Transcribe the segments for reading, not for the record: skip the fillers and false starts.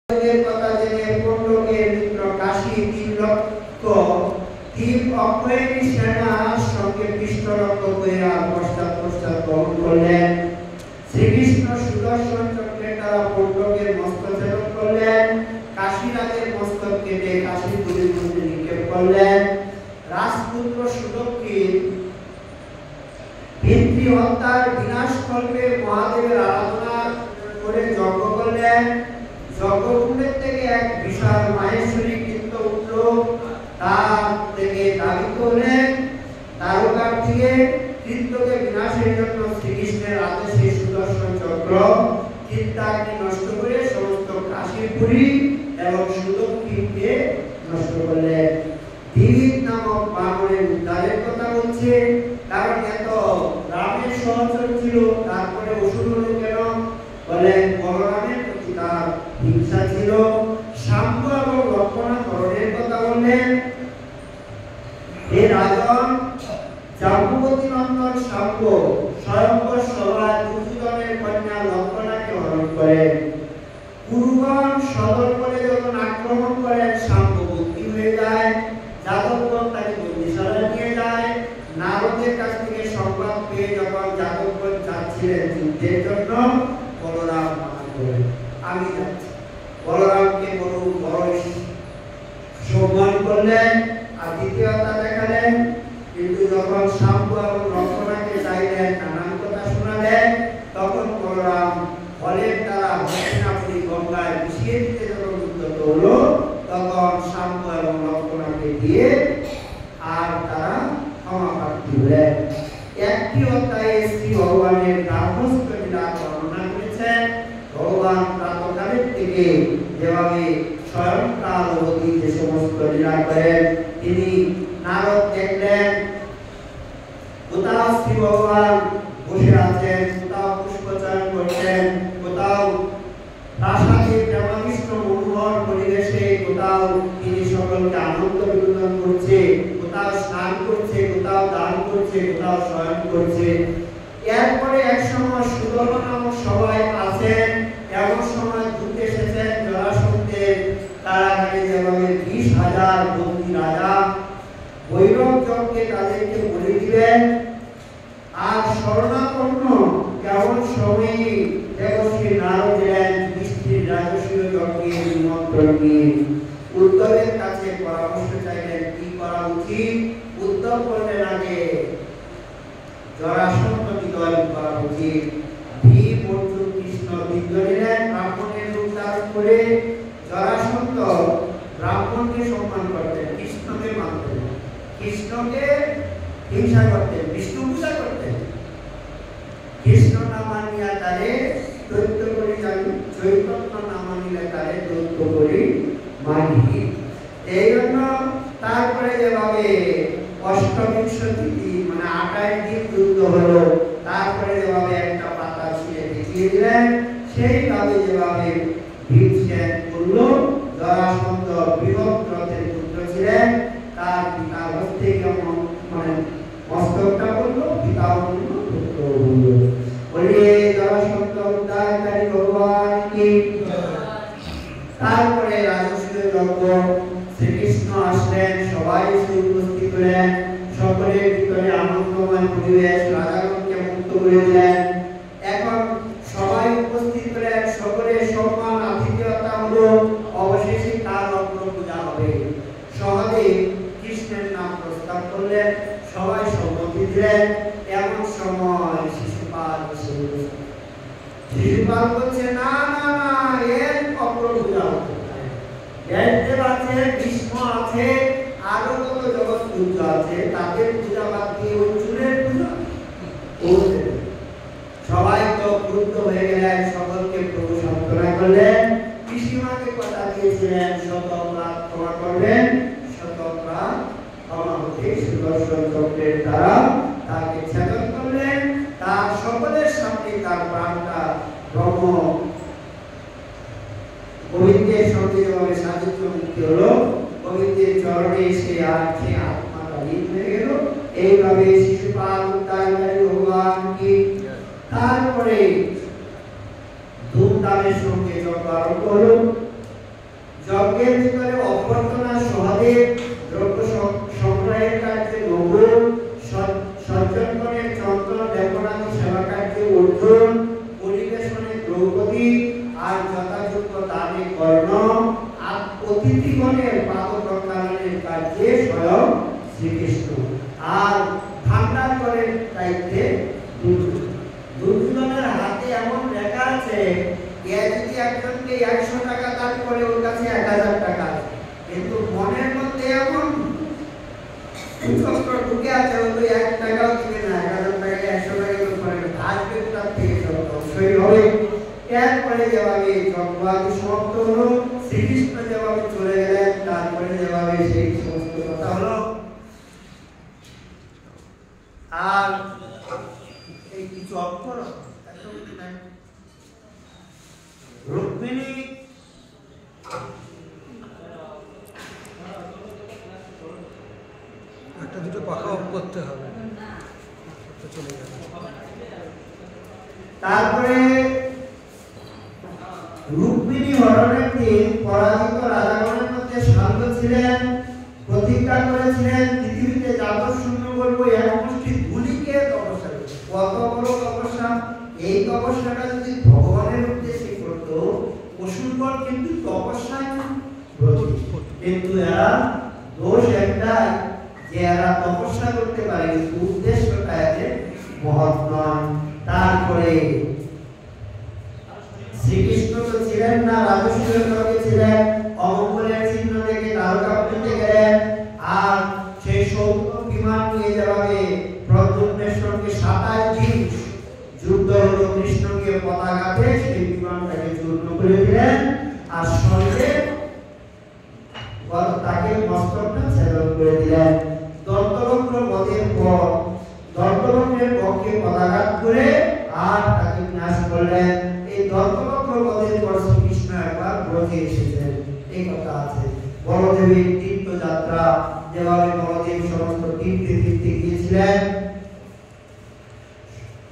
এর কথা জেনে পণ্ডকের মিত্র কাশী 3 লক্ষ দীপ অক্ষয়ী সেনার সঙ্গে পৃষ্ঠরক্ষ কইরা পশ্চাৎ গ্রহণ করলেন। শ্রীকৃষ্ণ সুদর্শন চক্রের দ্বারা পণ্ডকের মস্তক ছেদন করলেন। কাশীরাজের মস্তক কেটে কাশীপুরীর মধ্যে নিক্ষেপ করলেন। রাজপুত্র সুদক্ষিণ পিতৃ হত্যার বিনাশ কল্পে মহাদেবের আরাধনা করে যজ্ঞ করলেন। যজ্ঞকুণ্ডের থেকে এক বিশাল মাহেশ্বরী কীর্ত উঠল। তার থেকে দাবিত হলেন তারকার দিয়ে কীর্তকে বিনাশের জন্য শ্রীকৃষ্ণের আদেশে সুদর্শন চক্র কীর্তাগ্নি নষ্ট করে সমস্ত কাশীপুরী এবং সুদক্ষিণকে নষ্ট করলেন। দিলীপ নামক বানরের উদ্ধারের কথা বলছে, কারণ এত রামের সহচর ছিল, তারপরে অসুর হলো কেন? বলেন বলরামের প্রতি তার হিংসা ছিল। শাম্ব এবং লক্ষ্মণা হরণের কথা বললেন। হে রাজন, জাম্বুবতী নন্দন শাম্ব স্বয়ংবর সভায় দুর্যোধনের কন্যা লক্ষ্মণাকে হরণ করেন। কুরুগণ সদর করে যখন আক্রমণ করেন, শাম্ব বন্দী হয়ে যায়। যাদবগণ তাকে বন্দিশালায় নিয়ে যায়। নারদের কাছ থেকে সংবাদ পেয়ে যখন যাদবগণ যাচ্ছিলেন যুদ্ধের জন্য, বলরাম মানা করেন, আমি যাচ্ছি। বলরামকে বড় সম্মান করলেন, আতিথেয়তা দেখালেন। কিন্তু যখন শাম্ব এবং লক্ষ্মণাকে চাইলেন, নানান কথা শোনালেন, তখন বলরাম বলের দ্বারা হস্তিনাপুরী গঙ্গায় মিশিয়ে দিতে যখন উদ্যত হলো, তখন শাম্ব এবং লক্ষ্মণাকে দিয়ে আর তারা ক্ষমা প্রার্থী হলেন। একটি অধ্যায়ে শ্রী ভগবানের গার্হস্থ্য লীলা বর্ণনা করেছেন। ভগবান প্রাতঃকালের থেকে যেভাবে স্বয়ংকাল অবধি যে সমস্ত লীলা করেন, তিনি নারদ দেখলেন কোথাও শ্রী ভগবান বসে আছেন, কোথাও পুষ্পচয়ন করছেন, কোথাও প্রাসাদে প্রেমাবিষ্ট মনোহর পরিবেশে, কোথাও তিনি সকলকে আনন্দ বিনোদন করছে, কোথাও স্নান করছে, কোথাও দান করছে, কোথাও শয়ন করছে। এরপরে এক সময় সুদর্শন নামক সবাই আছেন। এমন সময় দূতে এসেছেন জরাসন্ধের কারাগারে যেভাবে 20,000 বন্দী রাজা বৈরব যজ্ঞে তাদেরকে বলি দিবেন। আর শরণাপন্ন কেমন সময়ে দেবশ্রী নারদ এলেন বৃষ্টির রাজস্বীয় যজ্ঞের নিমন্ত্রণ নিয়ে। উদ্ধবের কাছে পরামর্শ চাইলেন কি করা উচিত। উদ্ধব বললেন আগে জরাসন্ধ বিদয় করা উচিত। ভীম অর্জুন কৃষ্ণ বিদ্রোহীরা ব্রাহ্মণের রূপ ধারণ করে জরাসন্ধ ব্রাহ্মণকে সম্মান করতেন, কৃষ্ণকে মানতেন, কৃষ্ণকে হিংসা করতেন, বিষ্ণু পূজা করতেন। কৃষ্ণ না মানিয়া তারে দৈত্য করি জানি, চৈতন্য না মানিলে তারে দৈত্য করি মানি। এই জন্য তারপরে যেভাবে অষ্টবিংশ তিথি মানে 28 দিন যুদ্ধ হলো, তারপরে যেভাবে একটা পাতা ছিঁড়ে দেখিয়ে দিলেন, সেইভাবে যেভাবে ভীমসেন করল। জরাসন্ধ বৃহৎ রথের পুত্র ছিলেন, তার পিতা হস্তে কেমন মানে মস্তকটা বলল, পিতা বলল, পুত্র বলল। বলিয়ে জরাসন্ধ উদ্ধারকারী ভগবান কি। তারপরে রাজস্বীয় যজ্ঞ, শ্রীকৃষ্ণ আসলেন, সবাই এসে উপস্থিত হলেন। সকলের ভিতরে আনন্দময় পরিবেশ, রাজাগণকে মুক্ত করে দিলেন। এখন সবাই উপস্থিত হলেন, সকলের সম্মান আতিথেয়তা হলো। অবশেষে কার অগ্র পূজা হবে। সহদেব কৃষ্ণের নাম প্রস্তাব করলেন, সবাই সম্মতি দিলেন। এমন সময় শিশুপাল বলছে না না না, এর অগ্র পূজা হতে পারে। ব্যাসদেব আছে, ভীষ্ম আছে, আরো কত জগৎ পুজো আছে, তাদের পূজা বাদ দিয়ে ওই চুলের পূজা করতে। সবাই তো ক্রুদ্ধ হয়ে গেলেন, সকলকে প্রভু সান্ত্বনা করলেন। পিসিমাকে কথা দিয়েছিলেন শত অপরাধ ক্ষমা করবেন, শত অপরাধ ক্ষমা হতে সুদর্শন চক্রের দ্বারা তাকে ছেদন করলেন। তার সকলের সামনে তার প্রাণটা ব্রহ্ম গোবিন্দের সঙ্গে যেভাবে সাযুজ্য মুক্তি হলো, গোবিন্দের চরণে এসে আর সে আত্মাটা লীন হয়ে গেল। এইভাবে শিশুপাল উদ্ধারকারী ভগবান কি। তারপরে ধূমধামের সঙ্গে যজ্ঞ আরম্ভ হলো। স্বর্গের ভিতরে অভ্যর্থনা সহদেব, দ্রব্য সংগ্রহের কার্যে নকুল, সজ্জনগণের চন্দন দেবনাথী সেবা কার্যে অর্জুন, পরিবেশনে দ্রৌপদী, আর যথাযোগ্য দানে কর্ণ, আর অতিথিগণের পাদ প্রক্ষালনের কার্যে স্বয়ং শ্রীকৃষ্ণ, আর ভান্ডার করের দায়িত্বে দুর্যোধনের হাতে এমন লেখা আছে, যদি একজনকে 100 টাকা দান করে ওর কাছে 1000 টাকা, কিন্তু মনের মধ্যে এমন ঢুকে আছে, ও তো 1 টাকাও দিবে না, 1000 টাকা 100 টাকা তো করে আসবে তার থেকে অবশ্যই হবে। এরপরে যেভাবে যজ্ঞাদি সমাপ্ত হলো, শ্রীকৃষ্ণ যেভাবে চলে গেলেন, তারপরে যেভাবে সেই সমস্ত কথা হলো। আর এই কিছু অক্ষর রুক্মিণী একটা দুটো পাখা অফ করতে হবে, চলে যাবে। তারপরে রুক্মিণী হরণের দিন পরাজিত রাজাগণের মধ্যে শান্ত ছিলেন, প্রতিজ্ঞা করেছিলেন পৃথিবীতে যাদব শূন্য করবো, এক মুষ্টি ধুলিকে তপস্যা করবো। কত বড় তপস্যা! এই তপস্যাটা যদি ভগবানের উদ্দেশ্যে করতো, অসুরগণ কিন্তু তপস্যায় কিন্তু এরা দোষ একটাই যে এরা তপস্যা করতে পারে, কিন্তু উদ্দেশ্যটা এদের মহৎ নয়। তারপরে শ্রীকৃষ্ণ তো ছিলেন না, রাজসূয়ের লোকে ছিলেন, অমঙ্গলের চিহ্ন থেকে তারকাপুরীতে গেলেন, আর সেই সৌম্য বিমান নিয়ে যাবে প্রদ্যুম্নের সঙ্গে 27 দিন যুদ্ধ হলো, কৃষ্ণ গিয়ে পতাকাতে সেই বিমানটাকে চূর্ণ করে দিলেন, আর সঙ্গে তাকে মস্তকটা ছেদন করে দিলেন। দন্তবক্র বধের পর দন্তবক্রের পক্ষে পদাঘাত করে আর তাকে বিনাশ করলেন। এই দন্তবক্র বধের পর শ্রীকৃষ্ণ একবার ব্রজে এসেছেন, এই কথা আছে। বলদেবের তীর্থযাত্রা, যেভাবে বলদেব সমস্ত তীর্থে তীর্থে গিয়েছিলেন,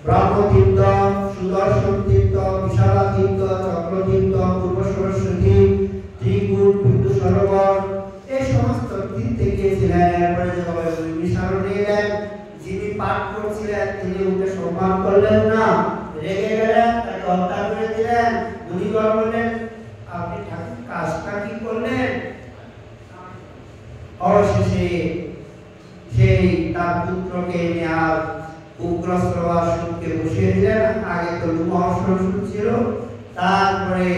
ব্রহ্মতীর্থ, সুদর্শন তীর্থ, বিশালা তীর্থ, চক্র তীর্থ, পূর্ব সরস্বতী, ত্রিকূট, বিন্দু সরোবর, এই সমস্ত তীর্থে গিয়েছিলেন। এরপরে যেভাবে বিশারণে এলেন, যিনি পাঠ করছিলেন তিনি ওকে সম্মান করলেন না, রেগে গেলেন, তাকে হত্যা করে দিলেন। মুনিগণ বললেন, আপনি ঠাকুর কাজটা কি করলেন? অবশেষে সেই তার পুত্রকে নেয়ার উগ্রশ্রবাসুরকে বসিয়ে দিলেন। আগে তো মহাসুর ছিল, তারপরে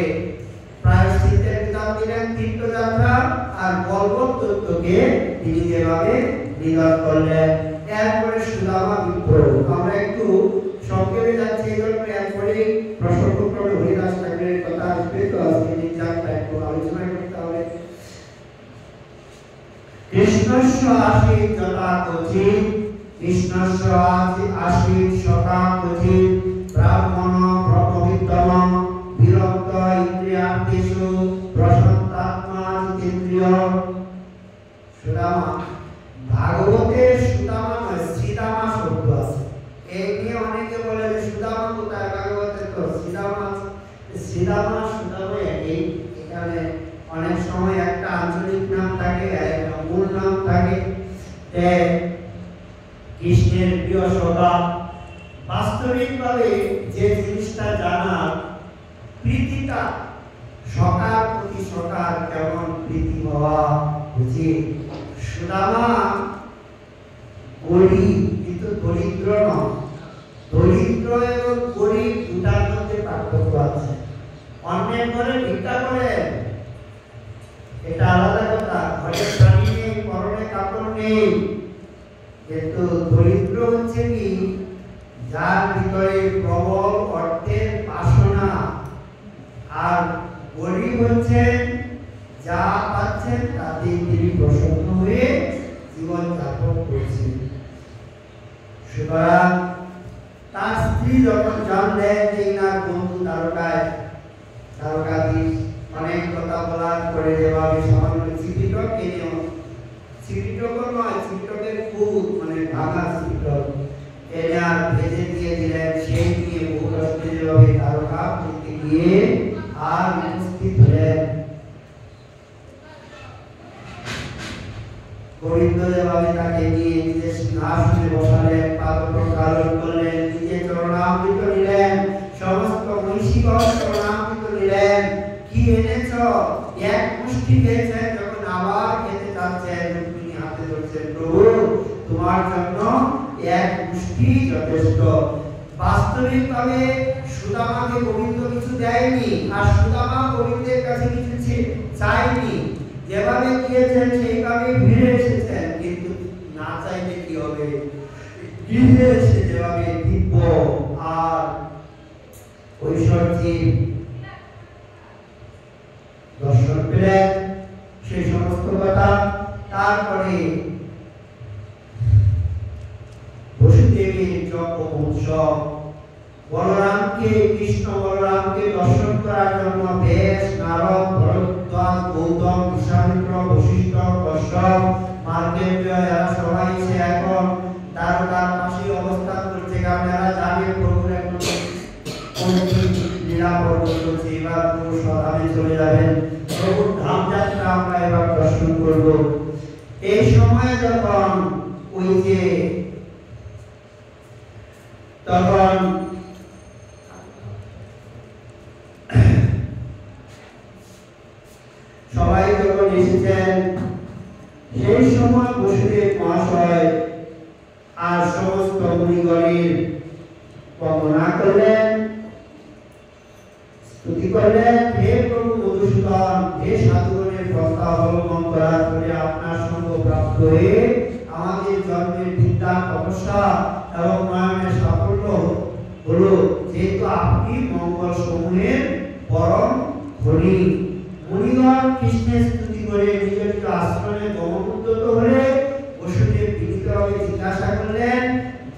প্রায়শ্চিত্তের বিধান দিলেন তীর্থযাত্রা, আর বলবৎ তত্ত্বকে তিনি যেভাবে নিধন করলেন। এরপরে সুদামা বিপ্র, আমরা একটু সংক্ষেপে যাচ্ছি, এই জন্য এরপরে প্রসঙ্গক্রমে হরিদাস ঠাকুরের কথা আসবে, তো আজকে নির্যাতটা একটু আলোচনা করতে হবে। কৃষ্ণস্য আশীত যথা ক্বচিৎ, কৃষ্ণস্য আশীত সখা ক্বচিৎ, ব্রাহ্মণ ব্রহ্মবিদ্যম বিরক্ত ইন্দ্রিয়ার্থেষু প্রশান্তাত্মা জিতেন্দ্রিয়। সুদামা, ভাগবতে সুদামা নয়, শ্রীদামা শব্দ আছে। এই নিয়ে অনেকে বলে যে সুদামা কোথায়, ভাগবতে তো শ্রীদামা আছে। শ্রীদামা সুদামা একই, এখানে অনেক সময় একটা আঞ্চলিক নাম থাকে আর একটা মূল নাম থাকে। কৃষ্ণের প্রিয় সখা, বাস্তবিকভাবে যে জিনিসটা জানা, প্রীতিটা সখার প্রতি সখার কেমন প্রীতি হওয়া উচিত। সুদামা গরিব কিন্তু দরিদ্র নয়, দরিদ্র এবং গরিব দুটার মধ্যে পার্থক্য আছে। অন্যের ঘরে ভিক্ষা করেন, এটা আলাদা কথা, ঘরে পানি নেই, পরনে কাপড় নেই, কিন্তু দরিদ্র হচ্ছে কি, যার ভিতরে প্রবল অর্থের বাসনা, আর গরিব হচ্ছে যা পাচ্ছেন তাতে তিনি প্রসন্ন হয়ে জীবন যাপন করছেন। সুতরাং তার স্ত্রী যখন জানলেন যে ইনার বন্ধু দ্বারকাধীশ অনেক কথা বলার পরে যেভাবে সামান্য চিকিটক এনে, চিকিটক নয়, চিকিটকের খুব মানে ভাঙা চিকিটক এনে আর ভেজে দিয়ে দিলেন, সেই নিয়ে বহু কষ্টে যেভাবে দ্বারকা করতে গিয়ে আর উপস্থিত হলেন। গোবিন্দ যেভাবে তাকে নিয়ে নিজের সিংহাসনে বসালেন, পাদ প্রক্ষালন করলেন, নিজে চরণামৃত নিলেন, সমস্ত মহিষীগণ চরণামৃত নিলেন। কি এনেছ? এক মুষ্টি খেয়েছেন, যখন আবার খেতে চাচ্ছেন রুক্মিণী হাতে ধরছেন, প্রভু তোমার জন্য এক মুষ্টি যথেষ্ট। বাস্তবিকভাবে সুদামাকে গোবিন্দ কিছু দেয়নি, আর সুদামা গোবিন্দের কাছে কিছু চাইনি। যেভাবে গিয়েছেন সেইভাবে ফিরে এসেছেন, কিন্তু না চাইলে কি হবে? ফিরে এসে যেভাবে দিব্য আর ঐশ্বর্যের দর্শন পেলেন, সেই সমস্ত কথা। তারপরে বসুদেবের যজ্ঞ উৎসব, বলরামকে, কৃষ্ণ বলরামকে দর্শন করার জন্য বেশ, নারদ, ভরদ্বাজ, গৌতম, বিশ্বামিত্র, বশিষ্ঠ, কশ্যপ, মার্কেন্ডেয় এরা সবাই এসে এখন দ্বারকার পাশে অবস্থান করছে। কারণ এরা জানে প্রভুর এখন লীলা পর্ব চলছে, এবার প্রভু স্বধামে চলে যাবেন, প্রভুর ধাম যাত্রা আমরা এবার দর্শন করব। এই সময় যখন ওই যে তখন সবাই যখন এসেছেন, সেই সময় বসুদেব মহাশয় আর সমস্ত মুনিগণের বন্দনা করলেন, স্তুতি করলেন। হে প্রভু মধুসূদন, হে সাধুগণের প্রস্তাব অবলম্বন করার পরে আপনার সঙ্গ প্রাপ্ত হয়ে আমাদের জন্মের বিদ্যা, তপস্যা এবং নয়নের সাফল্য হলো, যেহেতু আপনি মঙ্গল সমূহের পরম ধনী। মুনিগণ কৃষ্ণের স্তুতি করে নিজ নিজ আশ্রমে গমনোদ্যত হলে বসুদেব বিনীতভাবে জিজ্ঞাসা করলেন,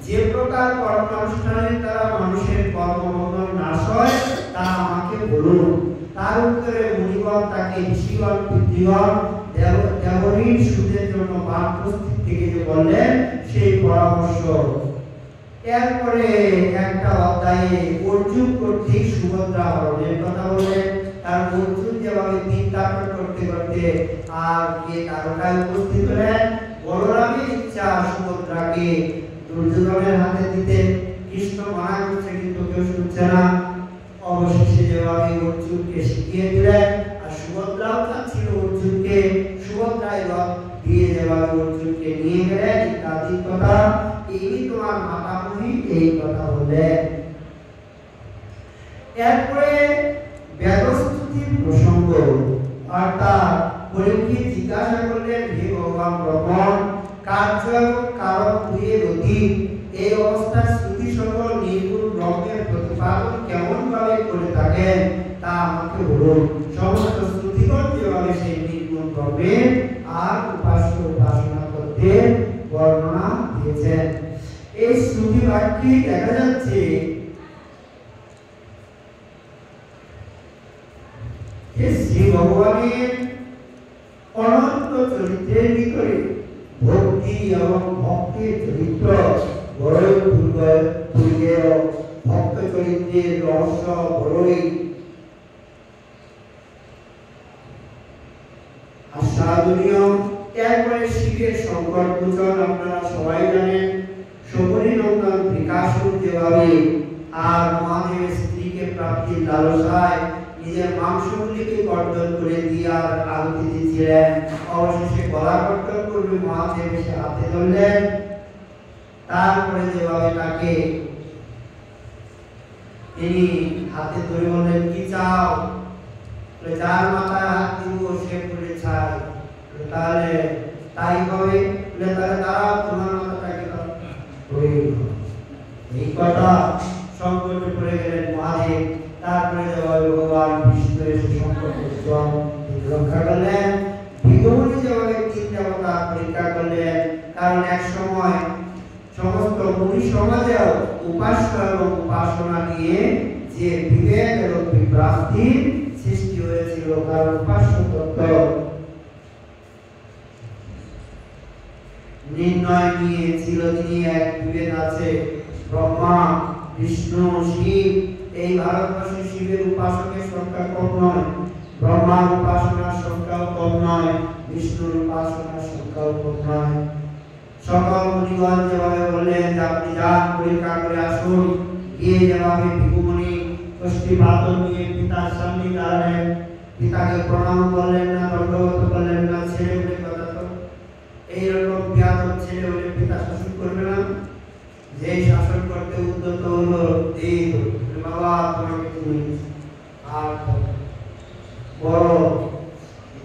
যে প্রকার কর্মানুষ্ঠানের দ্বারা মানুষের কর্মবন্ধন নাশ হয় তা আমাকে বলুন। তার উত্তরে মুনিগণ তাকে ঋষিগণ, পিতৃগণ, দেবরীর সুদের জন্য বানপ্রস্থিত থেকে যে বললেন সেই পরামর্শ। এরপরে একটা অধ্যায়ে অর্জুন কর্তৃক সুভদ্রা হরণের কথা বললেন। তার অর্জুন যেভাবে দিন যাপন করতে করতে আর গিয়ে দ্বারকায় উপস্থিত হলেন, বলরামের ইচ্ছা সুভদ্রাকে দুর্যোধনের হাতে দিতে। কৃষ্ণ মানা করছে, কিন্তু কেউ শুনছে না। অবশেষে যেভাবে অর্জুনকে শিখিয়ে দিলেন, আর সুভদ্রাও চাচ্ছিল অর্জুনকে, সুভদ্রায় রথ দিয়ে যেভাবে অর্জুনকে নিয়ে গেলেন ইত্যাদি কথা। এই তোমার মাতামহী এই কথা বললেন। এরপরে বেদস্তুতির প্রসঙ্গ, অর্থাৎ পরীক্ষিত জিজ্ঞাসা করলেন, হে ভগবান ব্রহ্মণ, কার্য এবং কারণ দুইয়ের অধীন এই অবস্থায় স্তুতি সকল নির্গুণ ব্রহ্মের প্রতিপাদন কেমন ভাবে করে থাকেন তা আমাকে বলুন। সমস্ত স্তুতিগণ যেভাবে সেই নির্গুণ ব্রহ্মের আর উপাস্য উপাসনা করতে বর্ণনা দিয়েছেন। এই স্তুতি বাক্যে দেখা যাচ্ছে শ্রী ভগবানের অনন্ত চরিত্রের ভিতরে ভক্তি এবং ভক্তের চরিত্র বড়ই দুর্গেয়, ভক্ত চরিত্রের রহস্য বড়ই আস্বাদনীয়। এরপরে শিবের সংকট মোচন, আপনারা সবাই জানেন, শবরী নন্দন বিকাশুর যেভাবে আর মহাদেবের স্ত্রীকে প্রাপ্তির লালসায় নিজের মাংসগুলিকে কর্তন করে দিয়ে আর আরতি দিয়েছিলেন। অবশেষে গলা কর্তন করবে মহাদেব এসে হাতে ধরলেন। তারপরে যেভাবে তাকে তিনি হাতে ধরে বললেন, কি চাও? যার মাথায় হাত দিব সে পড়ে ছাই। তাহলে তাই হবে? তাহলে দাঁড়াও, তোমার মাথাটাকে এই কথা সংকটে পড়ে গেলেন মহাদেব। তারপরে ভগবান বিষ্ণু এসে সংকট রক্ষা করলেন। ভৃগুমুনি যেভাবে তিন দেবতা পরীক্ষা করলেন, কারণ এক সময় সমস্ত মুনি সমাজেও উপাস্য এবং উপাসনা নিয়ে যে বিভেদ এবং বিভ্রান্তির সৃষ্টি হয়েছিল, কারণ উপাস্য তত্ত্ব নির্ণয় নিয়ে চিরদিনই এক বিভেদ আছে। ব্রহ্মা, বিষ্ণু, শিব, এই ভারতবর্ষে শিবের উপাসকের সংখ্যা কম নয়, ব্রহ্মার উপাসনার সংখ্যাও কম নয়। বিষ্ণুর উপাসনা সংকল্প নয়। সকল মুনিগণ যেভাবে বললেন যে আপনি যান পরীক্ষা করে আসুন, গিয়ে যেভাবে ভিক্ষুমণি কষ্টিপাতন নিয়ে পিতার সামনে দাঁড়ালেন, পিতাকে প্রণাম করলেন না, দণ্ডবত করলেন না, ছেলে বলে কথা তো এইরকম বিয়াদব ছেলে বলে পিতা শাসন করবে না? যে শাসন করতে উদ্যত হলো এই বাবা তোমাকে তুমি আর বড়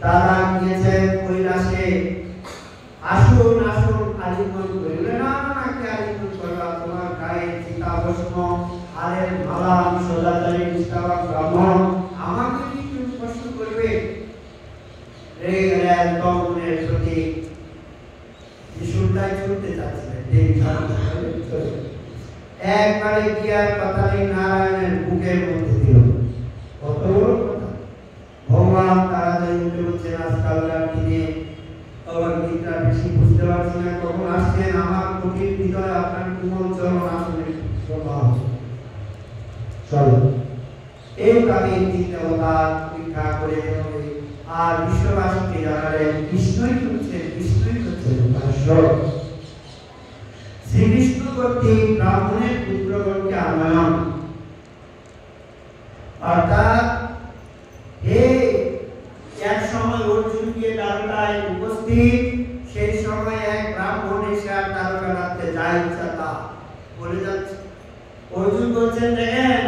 দাদা গিয়েছেন কৈলাসে, আসুন আসুন আলিঙ্গন করবে না, না কি আলিঙ্গন করবা? তোমার গায়ে চিতা ভস্ম হারের মালা, আমি সদাচারী নিষ্ঠাবান ব্রাহ্মণ, আমাকে কি তুমি স্পর্শ করবে? রেগে গেলেন তমনের প্রতি যিশুটাই ছুটতে চাচ্ছিলেন, একবারে কি আর কথা নেই, নারায়ণের বুকের মধ্যে দিল। কত বড় কথা! ভগবান তাড়াতাড়ি উঠে বলছেন আজকালকার দিনে আবার গীতা বেশি বুঝতে পারছি না কখন আসছেন, আমার কঠিন হৃদয় আপনার কোমল চরণ আসলে স্বভাব চলো এই কাজে চিন্তা পরীক্ষা করে হবে। আর বিশ্ববাসীকে জানালেন কৃষ্ণই হচ্ছেন ঈশ্বর। শ্রীকৃষ্ণ কর্তৃক ব্রাহ্মণের পুত্রগণকে আনয়ন, অর্থাৎ এক সময় অর্জুন গিয়ে দ্বারকায় উপস্থিত, সেই সময় এক ব্রাহ্মণ এসে আর দ্বারকা রাখতে যা ইচ্ছা তা বলে যাচ্ছে। অর্জুন বলছেন দেখেন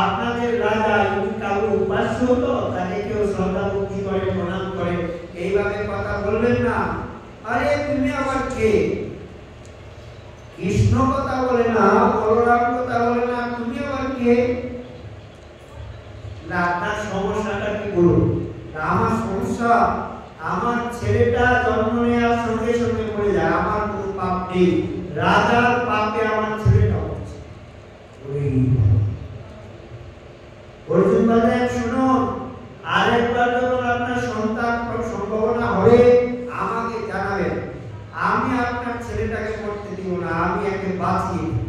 আপনাদের রাজা যদি কারো উপাস্য হতো তাকে কেউ শ্রদ্ধা ভক্তি করে প্রণাম করে, এইভাবে কথা বলবেন না। আরে তুমি আবার কে? কৃষ্ণ কথা বলে না, বলরাম কথা বলে না, তুমি আবার কে? আপনার সমস্যাটা কি বলুন? আমার সমস্যা, আমার ছেলেটা জন্ম নেওয়ার সঙ্গে সঙ্গে পড়ে যায়, আমার কোনো পাপ নেই, রাজার পাপে আমার ছেলেটা হচ্ছে। অর্জুন বলেন শুনুন, আরেকবার যখন আপনার সন্তান সম্ভাবনা হবে আমাকে জানাবেন, আমি আপনার ছেলেটাকে করতে দিব না, আমি একে বাঁচিয়ে দিব।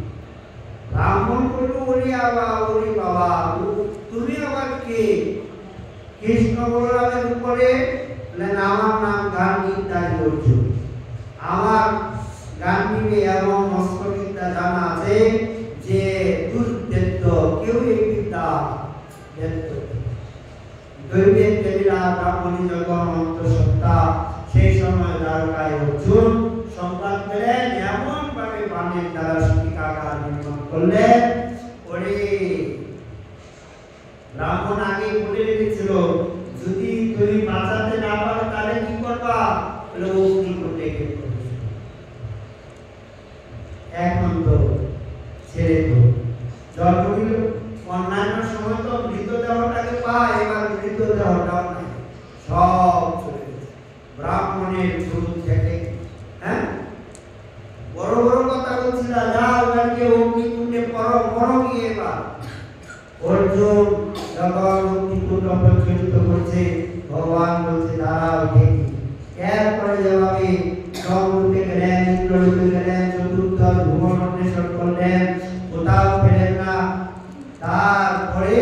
ব্রাহ্মণ বলল ওরে বাবা তুমি আবার কে? কৃষ্ণ বলরামের উপরে আমার নাম গান্ধিবিদ্যা অর্জুন, আমার গান্ধিবী এবং অস্ত্রবিদ্যা জানা আছে যে দুর্দেদ্য কেউ এই বিদ্যা দৈবের দেবীরা ব্রাহ্মণী যখন অন্তঃসত্ত্বা, সেই সময় দ্বারকায় অর্জুন সংবাদ পেলেন, এমন ভাবে বাণের দ্বারা শিকাকার নির্মাণ করলেন। ওরে ব্রাহ্মণ আগে বলে রেখেছিল যদি তুমি বাঁচাতে না পারো তাহলে কি করবা? অগ্নি করতে এখন তো ছেড়ে তো জন্ম দিল, অন্যান্য সময় তো মৃতদেহটাকে পায়, এবার মৃতদেহটাও নাই, সব চলে গেছে ব্রাহ্মণের দুধ থেকে। হ্যাঁ বড় বড় কথা বলছিল, যাও এবারকে অগ্নিকুণ্ডে পড়ো গিয়ে। এবার অর্জুন যখন অগ্নিকুণ্ড প্রজ্বলিত করছে, ভগবান বলছে দাঁড়াও দেখি। এরপরে যেভাবে সমুদ্রে গেলেন, ইন্দ্রলোকে গেলেন, চতুর্থ ভুবন অন্বেষণ করলেন, কোথাও পেলেন না। তারপরে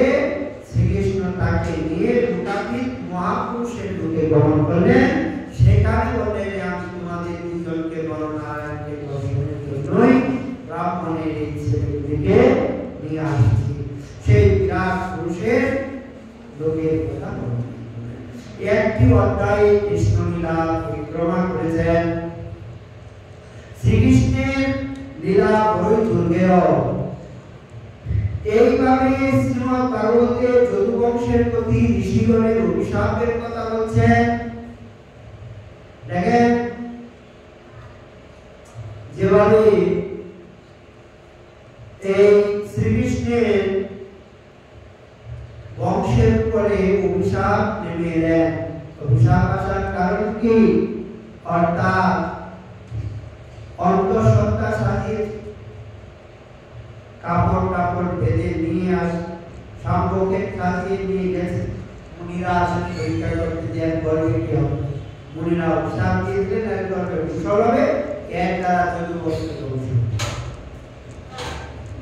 শ্রীকৃষ্ণ তাকে নিয়ে লোকাতীত মহাপুরুষের লোকে গমন করলেন। সেখানে বললেন আমি তোমাদের দুজনকে নরনারায়ণকে দর্শনের জন্যই ব্রাহ্মণের এই ছেলেগুলিকে নিয়ে আসছি। সেই বিরাট পুরুষের লোকের কথা বলেন। একটি অধ্যায়ে কৃষ্ণলীলা পরিক্রমা করেছেন। শ্রীকৃষ্ণের লীলা বড়ই দুর্গেয়। এইভাবে শ্রীমৎ ভাগবতে যদুবংশের প্রতি ঋষিগণের অভিশাপের কথা বলছেন। দেখেন যেভাবে এই শ্রীকৃষ্ণের বংশের উপরে অভিশাপ নেমে এলেন। অভিশাপ আসার কারণ কি? অর্থাৎ অন্তঃসত্ত্বা সাজিয়ে কাপড় বেঁধে নিয়ে শাম্ভকে সাজিয়ে নিয়ে গেছে। মুনিরা আসেন পরীক্ষা করতে যে গর্বে কি হবে। মুনিরা অভিশাপ দিয়ে দিলেন এক গর্বে কুশল হবে, এর দ্বারা চতুর্বর্ষে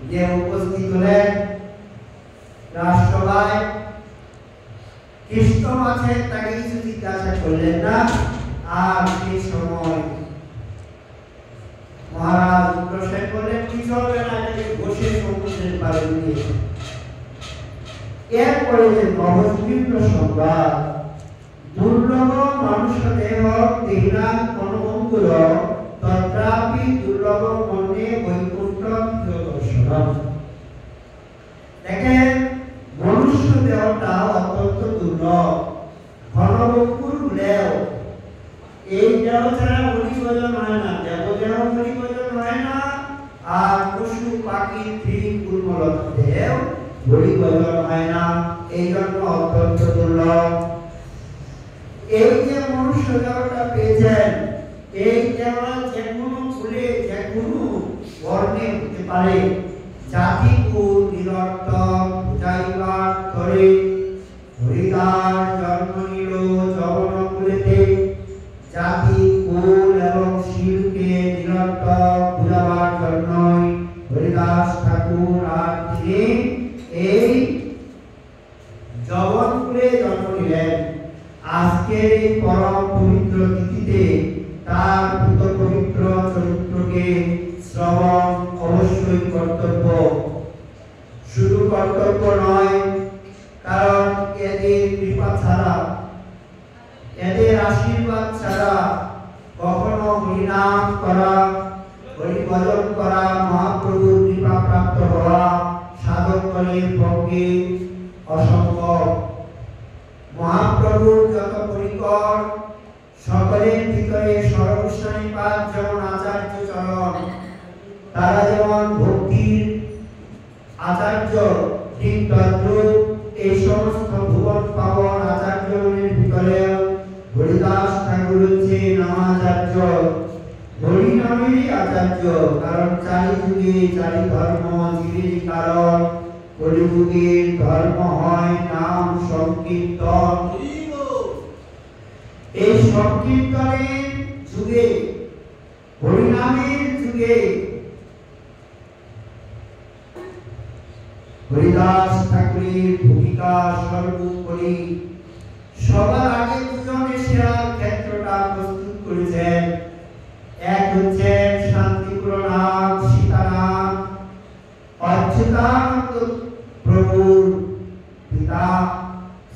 যে উপস্থিত হলেন রাজসভায়। কৃষ্ণ আছেন, তাকে কিছু জিজ্ঞাসা করলেন না। আর সেই সময় মহারাজ উগ্রসেন বললেন কি চলবে না, এটাকে বসে সমুদ্রের পাড়ে দিয়ে। এরপরে যে নবদ্বীপ সংবাদ দুর্লভ মানুষ দেহ দেহিনা মনোমঙ্গল তত্রাপি দুর্লভ মনে বৈকুণ্ঠ দর্শন। দেখেন মনুষ্য দেহটা অত্যন্ত দুর্লভ, ঘনবপুর হলেও এই দেহ ছাড়া পরিবর্তন হয় না, দেবদেহ পরিবর্তন হয় না, আর পশু পাখি ত্রিকুলমূলক দেহ পরিবর্তন হয় না, এই জন্য অত্যন্ত দুর্লভ। এই যে মনুষ্য দেহটা পেয়েছেন, এই দেহ যে কোনো ফুলে যে কোনো বর্ণে হতে পারে, জাতি কুল নিরর্থক বুঝাইবার ধরে হরিদাস জন্ম নিল যবনকুলেতে, জাতি কুল এবং শিলকে নিরর্থক বুঝাবার জন্যই হরিদাস ঠাকুর আর তিনি এই যবনকুলে জন্ম নিলেন। আজকের এই পরম পবিত্র তিথিতে তার পুত পবিত্র চরিত্রকে শ্রবণ অবশ্যই কর্তব্য। শুধু কর্তব্য নয়, কারণ এদের কৃপা ছাড়া, এদের আশীর্বাদ ছাড়া কখনো হরিনাম করা, হরিভজন করা, মহাপ্রভুর কৃপা প্রাপ্ত হওয়া সাধকগণের পক্ষে অসম্ভব। মহাপ্রভুর যত পরিকর, সকলের ভিতরে সর্বস্বামীপাদ যেমন আচার্য চরণ, তারা যেমন ভক্তির আচার্য, ঠিক তদ্রূপ এই সমস্ত ভুবন পাবন আচার্যগণের ভিতরে হরিদাস ঠাকুর হচ্ছে নামাচার্য, হরি নামেরই আচার্য। কারণ চারি যুগে চারি ধর্ম জীবের কারণ, কলিযুগের ধর্ম হয় নাম সংকীর্তন। এই সংকীর্তনের যুগে, হরিনামের যুগে হরিদাস ঠাকুরের ভূমিকা সর্বোপরি। সবার আগে দুজন এসে ক্ষেত্রটা প্রস্তুত করেছেন। এক হচ্ছেন শান্তিপুরনাথ সীতানাথ, অচ্যুতানন্দ প্রভুর পিতা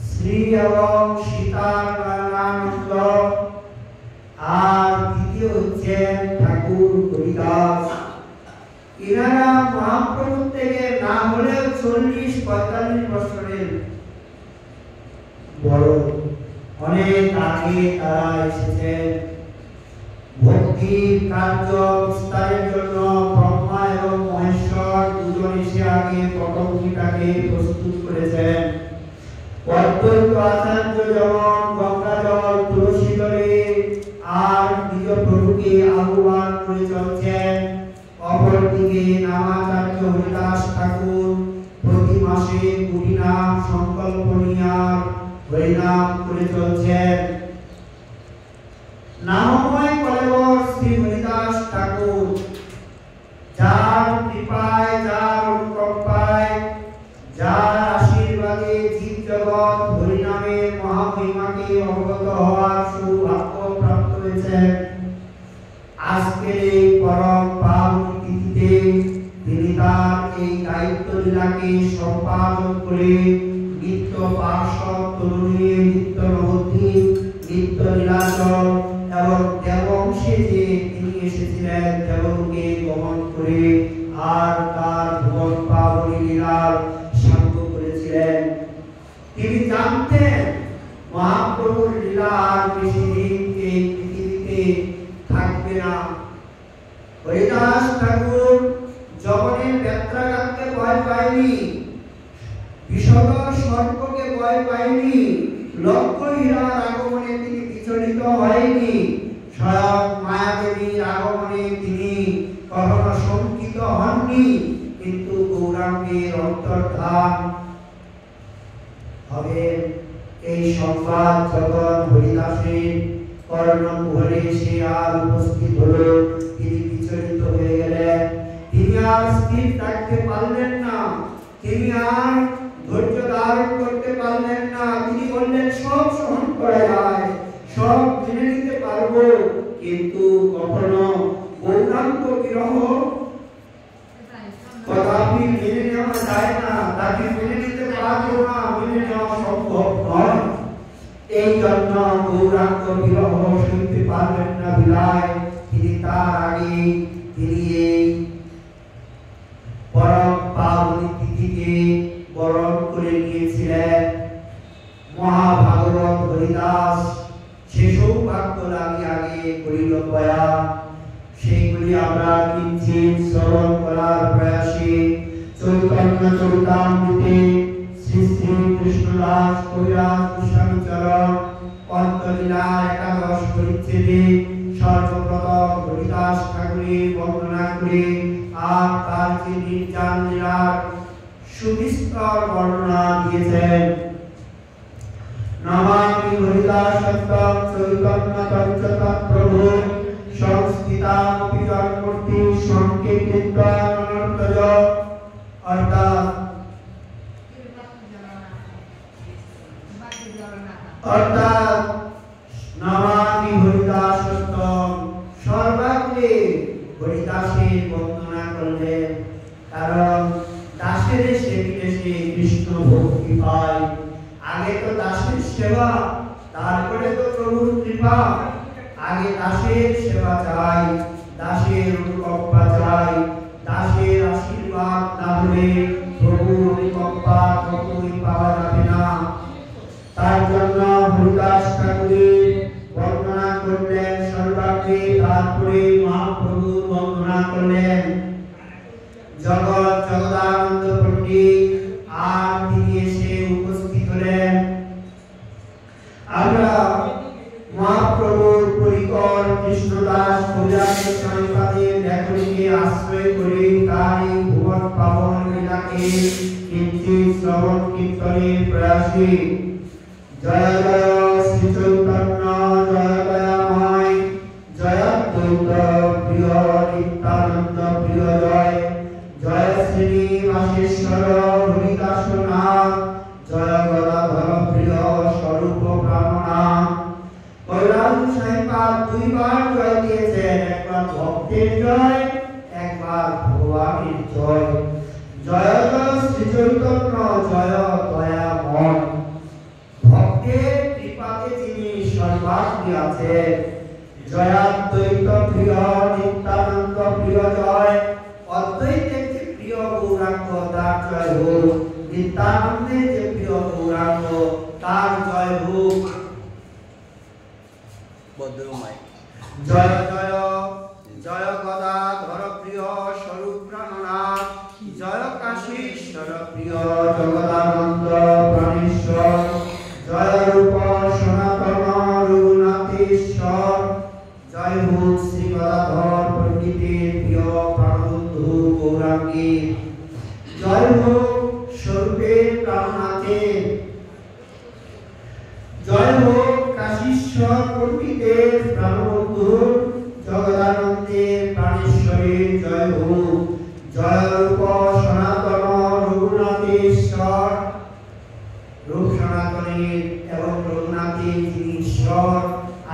শ্রী এবং সীতানন্দ, আর দ্বিতীয় হচ্ছেন ঠাকুর হরিদাস। এনারা মহাপ্রভু থেকে না হলেও 40-45 বছরের বড়, অনেক আগে তারা এসেছেন। ভক্তির কার্য বিস্তারের জন্য ব্রহ্মা এবং মহেশ্বর দুজন এসে আগে পটভূমিটাকে প্রস্তুত করেছেন। অদ্বৈত আচার্য যেমন গঙ্গাজল তুলসী জলে আর নিজ প্রভুকে আহ্বান করে চলছেন, অপরদিকে নামাচার্য হরিদাস ঠাকুর প্রতি মাসে 20 নাম সংকল্প নিয়ে হরিনাম করে চলছেন। নামময় কলেবর শ্রী হরিদাস ঠাকুর, যার কৃপায়, যার অনুকম্পায়, যার আশীর্বাদে জীব জগৎ হরিনামের মহামহিমাকে অবগত হওয়ার সৌভাগ্য প্রাপ্ত হয়েছেন। আজকের এই পরম পাবন তিথিতে তিনি তার এই দায়িত্ব লীলাকে সম্পাদন করে নিত্য পার্শ্বদ তরুণী, নিত্য নবদ্বীপ, নিত্য লীলাচল এবং দেবংশে যে তিনি এসেছিলেন দেবলোকে গমন করে আর তার ভুবন পাবনী লীলার সাঙ্গ করেছিলেন। তিনি জানতেন মহাপ্রভুর লীলা আর বেশি দিন এই পৃথিবীতে থাকবে না। হরিদাস ঠাকুর জগনের ব্যত্রাঘাতকে ভয় পায়নি, বিষধর সর্পকে ভয় পায়নি, লক্ষ্য হীরার আগমনে তিনি বিচলিত হয়নি, স্বয়ং মায়াদেবীর আগমনে তিনি কখনো শঙ্কিত হননি। কিন্তু গৌরাঙ্গের অন্তর্ধান হবে এই সংবাদ যখন হরিদাসের কর্ণকুহরে সে আর উপস্থিত হলো, তিনি বিচলিত হয়ে গেলেন। তিনি আর স্থির থাকতে পারলেন না, তিনি আর ধৈর্য ধারণ করতে পারলেন না। তিনি বললেন সব সহন করা যায়, সব মেনে নিতে পারা পারব, কিন্তু কখনো গৌরাঙ্গ বিরহ কদাপি মেনে নেওয়া যায় না, তাকে মেনে নিতে পারবো না, মেনে নেওয়া সম্ভব নয়। এই জন্য গৌরাঙ্গ বিরহ সইতে পারবেন না বিধায় তিনি তার আগে তিনি এই পরম পাবনী তিথিকে বরণ করে নিয়েছিলেন। মহাভাগবত হরিদাস সে সৌভাগ্য লাগি আগে করিল বয়া, সেইগুলি আমরা কিঞ্চিত শ্রবণ করার প্রয়াসে চৈতন্য চরিতামৃতে শ্রী শ্রী কৃষ্ণদাস কবিরাজ গোস্বামী চরণ পদ্মলীলার 11 পরিচ্ছেদে সর্বপ্রথম হরিদাস ঠাকুরের বর্ণনা করে আর তার যে নির্যান লীলার সুবিস্তর বর্ণনা দিয়েছেন। নমামি হরিদাসত্তম চৈতন্য তঞ্চতৎ প্রভু সংস্থিতামপি জন্মূর্তি সংকেতিত্বানন্তজ, অর্থাৎ নমামি হরিদাসত্তম সর্বাগ্রে হরিদাসের বন্দনা করলেন, কারণ দাসের সেবিলে সে কৃষ্ণ ভক্তি পায়। আগে তো দাসের সেবা, তারপরে তো প্রভুর কৃপা। আগে দাসের সেবা চাই, দাসের অনুকম্পা চাই, দাসের আশীর্বাদ না হলে প্রভুর অনুকম্পা কখনোই পাওয়া যাবে না। তার জন্য হরিদাস ঠাকুরের বর্ণনা করলেন সর্বাগ্রে, তারপরে মহাপ্রভুর বর্ণনা করলেন। জগৎ জগদানন্দ পণ্ডিত আর তিনি এসে উপস্থিত হলেন। আমরা মহাপ্রভুর পরিকর কৃষ্ণদাস কবিরাজ গোস্বামীপাদের লেখনীকে আশ্রয় করে তার এই ভুবন পাবন লীলাকে কিঞ্চিত শ্রবণ কীর্তনের প্রয়াসে জয় জয় শ্রী চৈতন্য জয় দয়াময় জয় দ্বৈত প্রিয় নিত্যানন্দ প্রিয় জয় জয় শ্রীনিবাসেশ্বর হরিদাসনাথ জয় গদাধর প্রিয় স্বরূপ প্রাণনাথ। কবিরাজ গোস্বামীপাদ দুইবার জয় দিয়েছেন, একবার ভক্তের জয়, একবার ভগবানের জয়। জয় জয় শ্রী চৈতন্য জয় দয়াময়। ভক্তের কৃপাতে যিনি সর্বাগ্রে আছেন। জয়াদ্বৈত প্রিয় নিত্যানন্দ প্রিয় জয়। অদ্বৈতের যে প্রিয় গৌরাঙ্গ তার জয় হোক, নিত্যানন্দের যে প্রিয় গৌরাঙ্গ তার জয় হোক। জয় জয় জয় গদাধর প্রিয় স্বরূপ প্রাণনাথ জয় কাশীশ্বর প্রিয় জগদানন্দ প্রাণেশ্বর জয় রূপ সনাতন রঘুনাথেশ্বর জয় হোক শ্রী গদাধর পণ্ডিতের প্রিয় প্রাণবন্ধু গৌরাঙ্গী জয় হোক স্বরূপের প্রাণনাথের জয় হোক কাশীশ্বর পণ্ডিতের প্রাণবন্ধু জগদানন্দের প্রাণেশ্বরের জয় হোক জয় রূপ সনাতন রঘুনাথেশ্বর রূপ সনাতনের এবং রঘুনাথের যিনি ঈশ্বর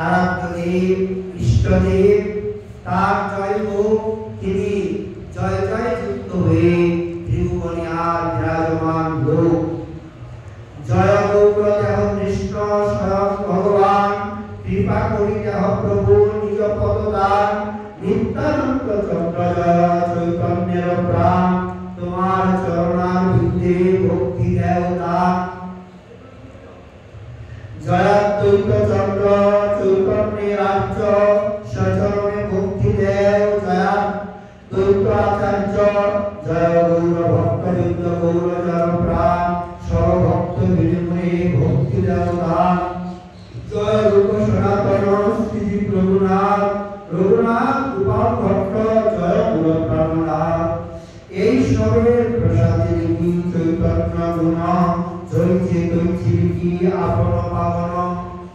আরাধ্য দেব ইষ্টদেব তার জয় হোক। তিনি জয় জয় যুক্ত হয়ে ত্রিভুবনে আর বিরাজমান হোক। জয় গৌর দেহ কৃষ্ণ স্বয়ং ভগবান কৃপা করি দেহ প্রভু নিজ পদদান নিত্যানন্দ চন্দ্র জয় চৈতন্যের প্রাণ তোমার চরণার বিন্দে ভক্তি দেও দান। জয়াদ্বৈত চন্দ্র চৈতন্যের রাজ্য সচরণে ভক্তি দেও জয়াদ্বৈত আচার্য জয় গৌর ভক্তবৃন্দ গৌর জয় প্রাণ সর্বভক্ত বিনিময়ে ভক্তি দেও দান। জয় রূপ সনাতন শ্রী রঘুনাথ রঘুনাথ গোপাল ভট্ট জয় গুরু প্রাণনাথ। এই সবের প্রসাদে দেখি চৈতন্য গুণ চলছে চলছে কি আপন পাবন।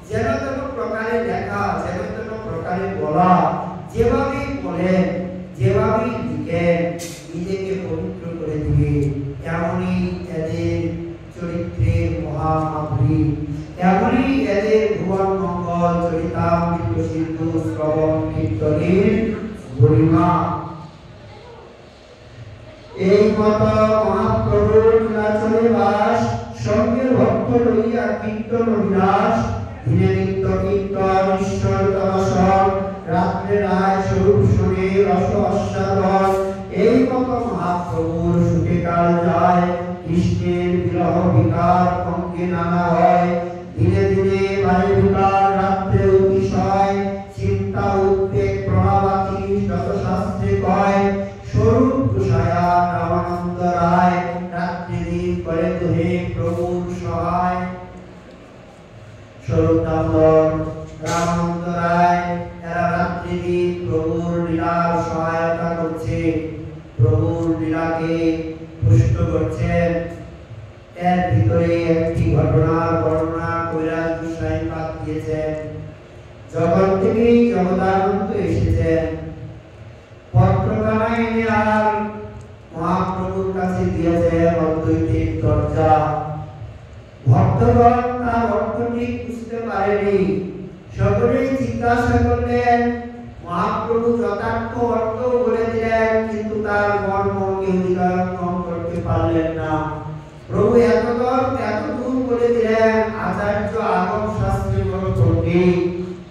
যেন তেন প্রকারে দেখা, যেন তেন প্রকারে বলা, যেভাবেই বলেন যেভাবেই লিখেন নিজেকে পবিত্র করে দিবে। এমনই এদের চরিত্রের মহামাধুরী, এমনই এদের ভুবন মঙ্গল চরিতামৃত সিন্ধু শ্রবণ কীর্তনের গরিমা। এই মত মহাপ্রভুর নীলাচলে বাস, সঙ্গে ভক্ত লইয়া কীর্তন বিলাস। দিনে নিত্য কীর্তন ঈশ্বর দর্শন, রাত্রে রায় স্বরূপ শুনে রস আস্বাদন। এই মত মহাপ্রভুর সুখে কাল যায়, কৃষ্ণের বিরহ বিকার অঙ্গে নানা হয়। দিনে দিনে বাড়ে বিকার, রাত্রে অতিশয়, চিন্তা উদ্বেগ প্রভাবাতি যত শাস্ত্রে কয়। স্বরূপ কুশায়া রামানন্দ রায়, রাত্রি দিন করে দুহে প্রভুর সহায়। স্বরূপ দামোদর রামানন্দ রায় এরা রাত্রি দিন প্রভুর লীলার সহায়তা করছে, প্রভুর লীলাকে পুষ্ট করছেন। এর ভিতরে একটি ঘটনার বর্ণনা কৈলাস গোসাই পাঠ দিয়েছেন। যখন থেকে জগদানন্দ এসেছেন, পত্রখানা এনে আর মহাপ্রভুর কাছে দিয়েছেন অদ্বৈতের দরজা। ভক্তগণ তার অর্থ ঠিক বুঝতে পারেনি। সকলেই জিজ্ঞাসা করলেন, মহাপ্রভু যথার্থ অর্থ বলে দিলেন, কিন্তু তার মর্ম কেউ নিরূপণ করতে পারলেন না। প্রভু এত দূর বলে দিলেন, আচার্য আগম শাস্ত্রে বড় পণ্ডিত,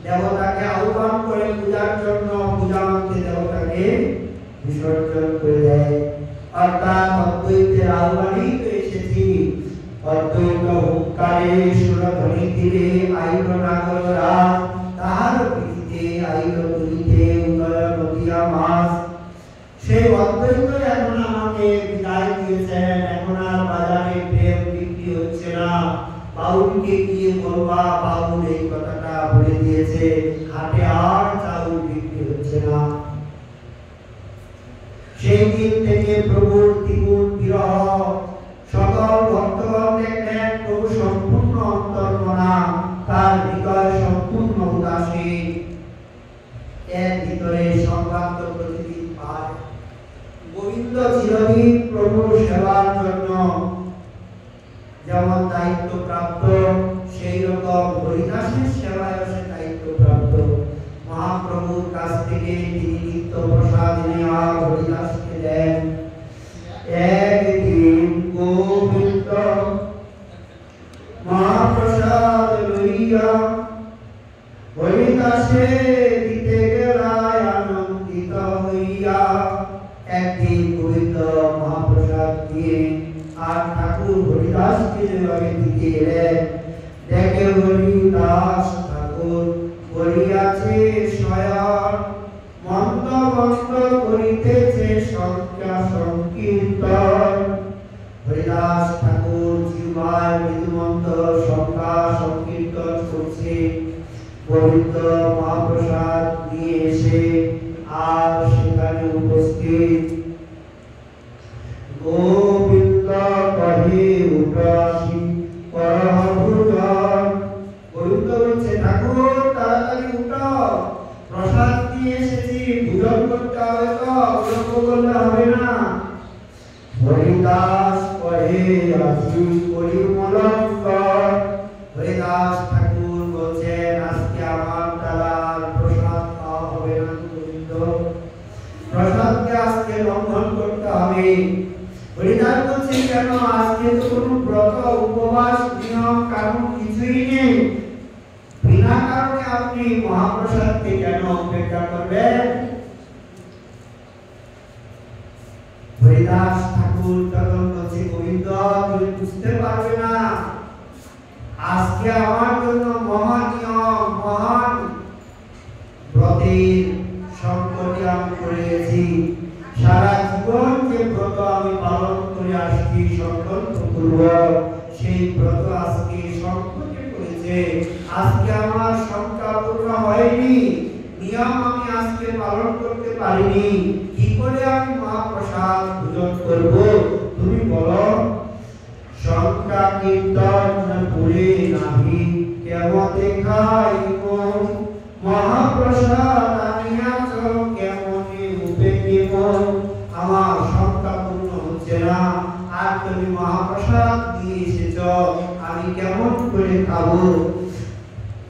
দেবতাকে আহ্বান করে পূজার জন্য পূজান্তে দেবতাকে বিসর্জন করে দেয়। অর্থাৎ অদ্বৈতের আহ্বানেই তো এসেছি। অদ্বৈত হুঙ্কারে সুরধ্বনি তীরে আইল নাগর রাজ, তাহার প্রীতিতে আইল তুলিতে উদয় নদিয়া মাস। সেই অদ্বৈত এখন আমাকে বিদায় দিয়েছেন। এখন আর বাজারে প্রেম বিক্রি হচ্ছে না। বাউলকে গিয়ে বলবা, বাউল এই কথাটা বলে দিয়েছে, হাটে আর চাউল বিক্রি হচ্ছে না। সেই দিন থেকে প্রভুর দ্বিগুণ বিরহ। সকল ভক্তগণ দেখলেন প্রভু সম্পূর্ণ অন্তর্মনা, তার হৃদয় সম্পূর্ণ উদাসীন। এর ভিতরে সংবাদ প্রতিদিন পায়। গোবিন্দ চিরদিন প্রভুর সেবার জন্য যেমন দায়িত্ব প্রাপ্ত, সেই রকম হরিদাসের সেবায় সে দায়িত্ব প্রাপ্ত। মহাপ্রভুর কাছ থেকে তিনি নিত্য প্রসাদ নেওয়া হরিদাসকে দেন। একদিন গোবিন্দ মহাপ্রসাদ লইয়া হরিদাসে দিতে গেলায় আনন্দিত হইয়া। একদিন গোবিন্দ মহাপ্রসাদ দিয়ে আর ঠাকুর হরিদাসকে যেভাবে দিতে এলেন, দেখে হরিদাস ঠাকুর করিয়াছে শয়ন, মন্দ মন্দ করিতেছে সংখ্যা সংকীর্তন। হরিদাস ঠাকুর জিহ্বায় মৃদুমন্দ সংখ্যা সংকীর্তন করছে। গোবিন্দ মহাপ্রসাদ নিয়ে এসে আর সেখানে উপস্থিত। গোবিন্দ কহে উঠাসি করভূজন। গোবিন্দ বলছে, ঠাকুর তাড়াতাড়ি উঠো, প্রসাদ নিয়ে এসেছি, ভোজন করতে হবে তো, বিলম্ব করলে হবে না। হরিদাস কহে আসি পরিমলঙ্কর। হরিদাস ঠাকুর বলছেন, আজকে আমার দ্বারা প্রসাদ খাওয়া হবে না গোবিন্দ, প্রসাদকে আজকে লঙ্ঘন করতে হবে। হরিদাস বলছে, কেন? আজকে তো কোনো ব্রত উপবাস নিয়ম কানুন কিছুই নেই, বিনা কারণে আপনি মহাপ্রসাদকে কেন উপেক্ষা করবেন? হরিদাস ঠাকুর তখন বলছে, গোবিন্দ তুমি বুঝতে পারবে না, আজকে আমার জন্য মহান নিয়ম, মহান ব্রতের সংকটে আমি পড়েছি। সারা জীবন যে ব্রত আমি পালন করে আসছি সংকল্পপূর্বক, সেই ব্রত আজকে সংকটে পড়েছে। আজকে আমার সংকল্প পূর্ণ হয়নি, নিয়ম আমি আজকে পালন করতে পারিনি, কি করে আমি মহাপ্রসাদ ভোজন করব? তুমি বলো। সংখ্যা কীর্তন পুরে নাহি কেমতে খাইব, মহাপ্রসাদ আনিয়াছ কেমনে উপেক্ষিব। আমার সংখ্যা পূর্ণ হচ্ছে না, আর তুমি মহাপ্রসাদ দিয়ে এসেছ, আমি কেমন করে খাবো?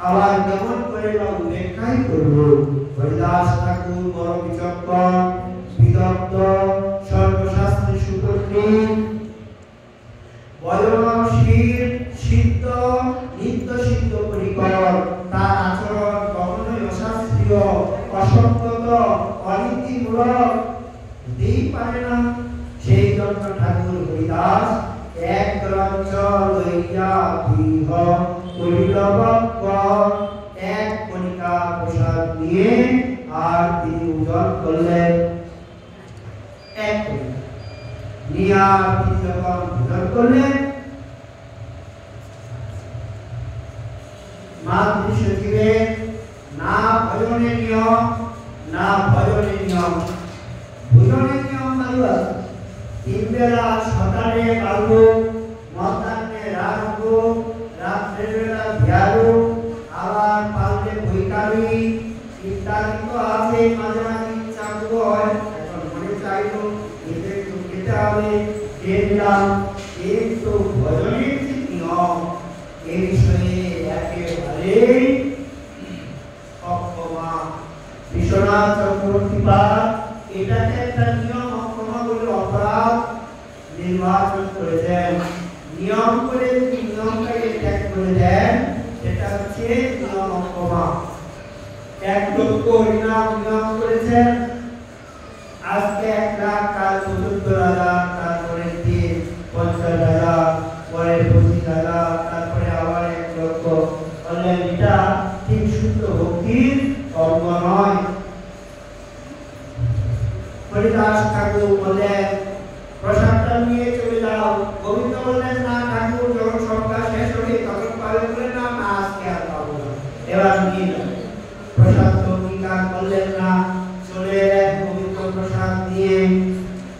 আবার কেমন করে বা উপেক্ষাই করব। হরিদাস ঠাকুর বড় বিচক্ষণ, বিদগ্ধ, সর্বশাস্ত্রে সুপণ্ডিত, বয়নশীল, সিদ্ধ, নিত্য সিদ্ধ পরিকর। তার আচরণ কখনোই অশাস্ত্রীয়, অসংগত, অনীতিমূলক হতেই পারে না। সেই জন্য ঠাকুর হরিদাস এক গ্রন্থ লইয়া গৃহ করিল বক্ষণ, এক কণিকা প্রসাদ নিয়ে আর তিনি ওজন করলেন এক কণিকা নিয়ে আর তিনি যখন ওজন করলেন, মাতৃ সচিবের না ভজনের নিয়ম, না ভজনের নিয়ম। ভজনের নিয়ম ভালো আছে, তিন বেলা সকালে বাড়বো, মধ্যাহ্নে রাখবো, রাত্রের বেলা ধ্যানো, আবার পাল্টে বৈকালি ইত্যাদি তো আছে। মাঝে মাঝে ইচ্ছা হয়, এখন মনে চাইলো এতে একটু খেতে হবে, খেয়ে নিলাম। কিন্তু ভজনের যে নিয়ম, এ বিষয়ে একেবারেই অক্ষমা। বিশ্বনাথ চক্রবর্তী এটাকে একটা নিয়ম অক্ষমা বলে অপরাধ নির্বাচন করেছেন। নিয়ম করে যদি নিয়মটাকে ত্যাগ করে দেন, সেটা হচ্ছে নিয়ম অক্ষমা। এক লক্ষ হরিনাম নিয়ম করেছেন, আজকে 1 লাখ, কাল ৭৫,০০০, তারপরে 50,০০০, পরে 25,০০০, তারপরে আবার 1 লক্ষ। বললেন এটা ঠিক শুদ্ধ ভক্তির অঙ্গ নয়। হরিদাস ঠাকুর বললেন প্রসাদটা নিয়ে চলে যাও। গোবিন্দ বললেন না ঠাকুর, যখন সংখ্যা শেষ হবে তখন পাবে। বললেন না না, আজকে আর পাবো না, এবার নিয়ে যাও। প্রসাদ তো অঙ্গীকার করলেন না, চলে এলেন পবিত্র প্রসাদ নিয়ে।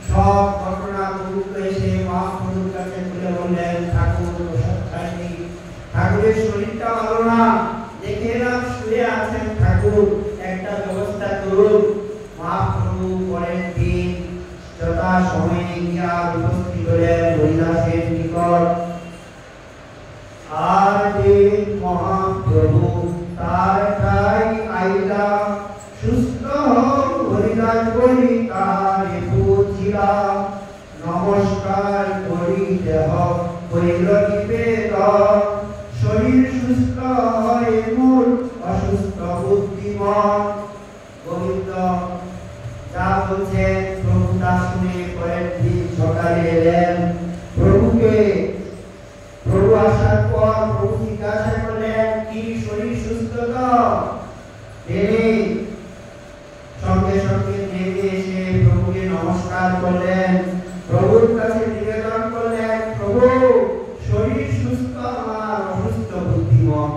সব ঘটনা গুরুত্ব এসে মহাপ্রভুর কাছে তুলে বললেন ঠাকুর প্রসাদ খাইনি, ঠাকুরের শরীরটা ভালো না, দেখে এলাম শুয়ে আছেন ঠাকুর, একটা ব্যবস্থা করুন। মহাপ্রভু পরের দিন যথা সময়ে গিয়া উপস্থিত হলেন হরিদাসের নিকট। আর দিন মহাপ্রভু তার ঠাই আইলা, সুস্থ হরিদাস বলি তারে বুঝিলা, নমস্কার করি দেহ হইল নিবেদন, শরীর সুস্থ হয় মূল অসুস্থ বুদ্ধিমান। গোবিন্দ যা বলছেন প্রভু তা শুনে পরের দিন সকালে এলেন প্রভুকে। প্রভু আসার পর প্রভু জিজ্ঞাসা করলেন কি শরীর সুস্থ তো? তিনি সঙ্গে সঙ্গে নেমে এসে প্রভুকে নমস্কার করলেন, প্রভুর কাছে নিবেদন করলেন প্রভু শরীর সুস্থ, আমার অসুস্থ বুদ্ধিমান।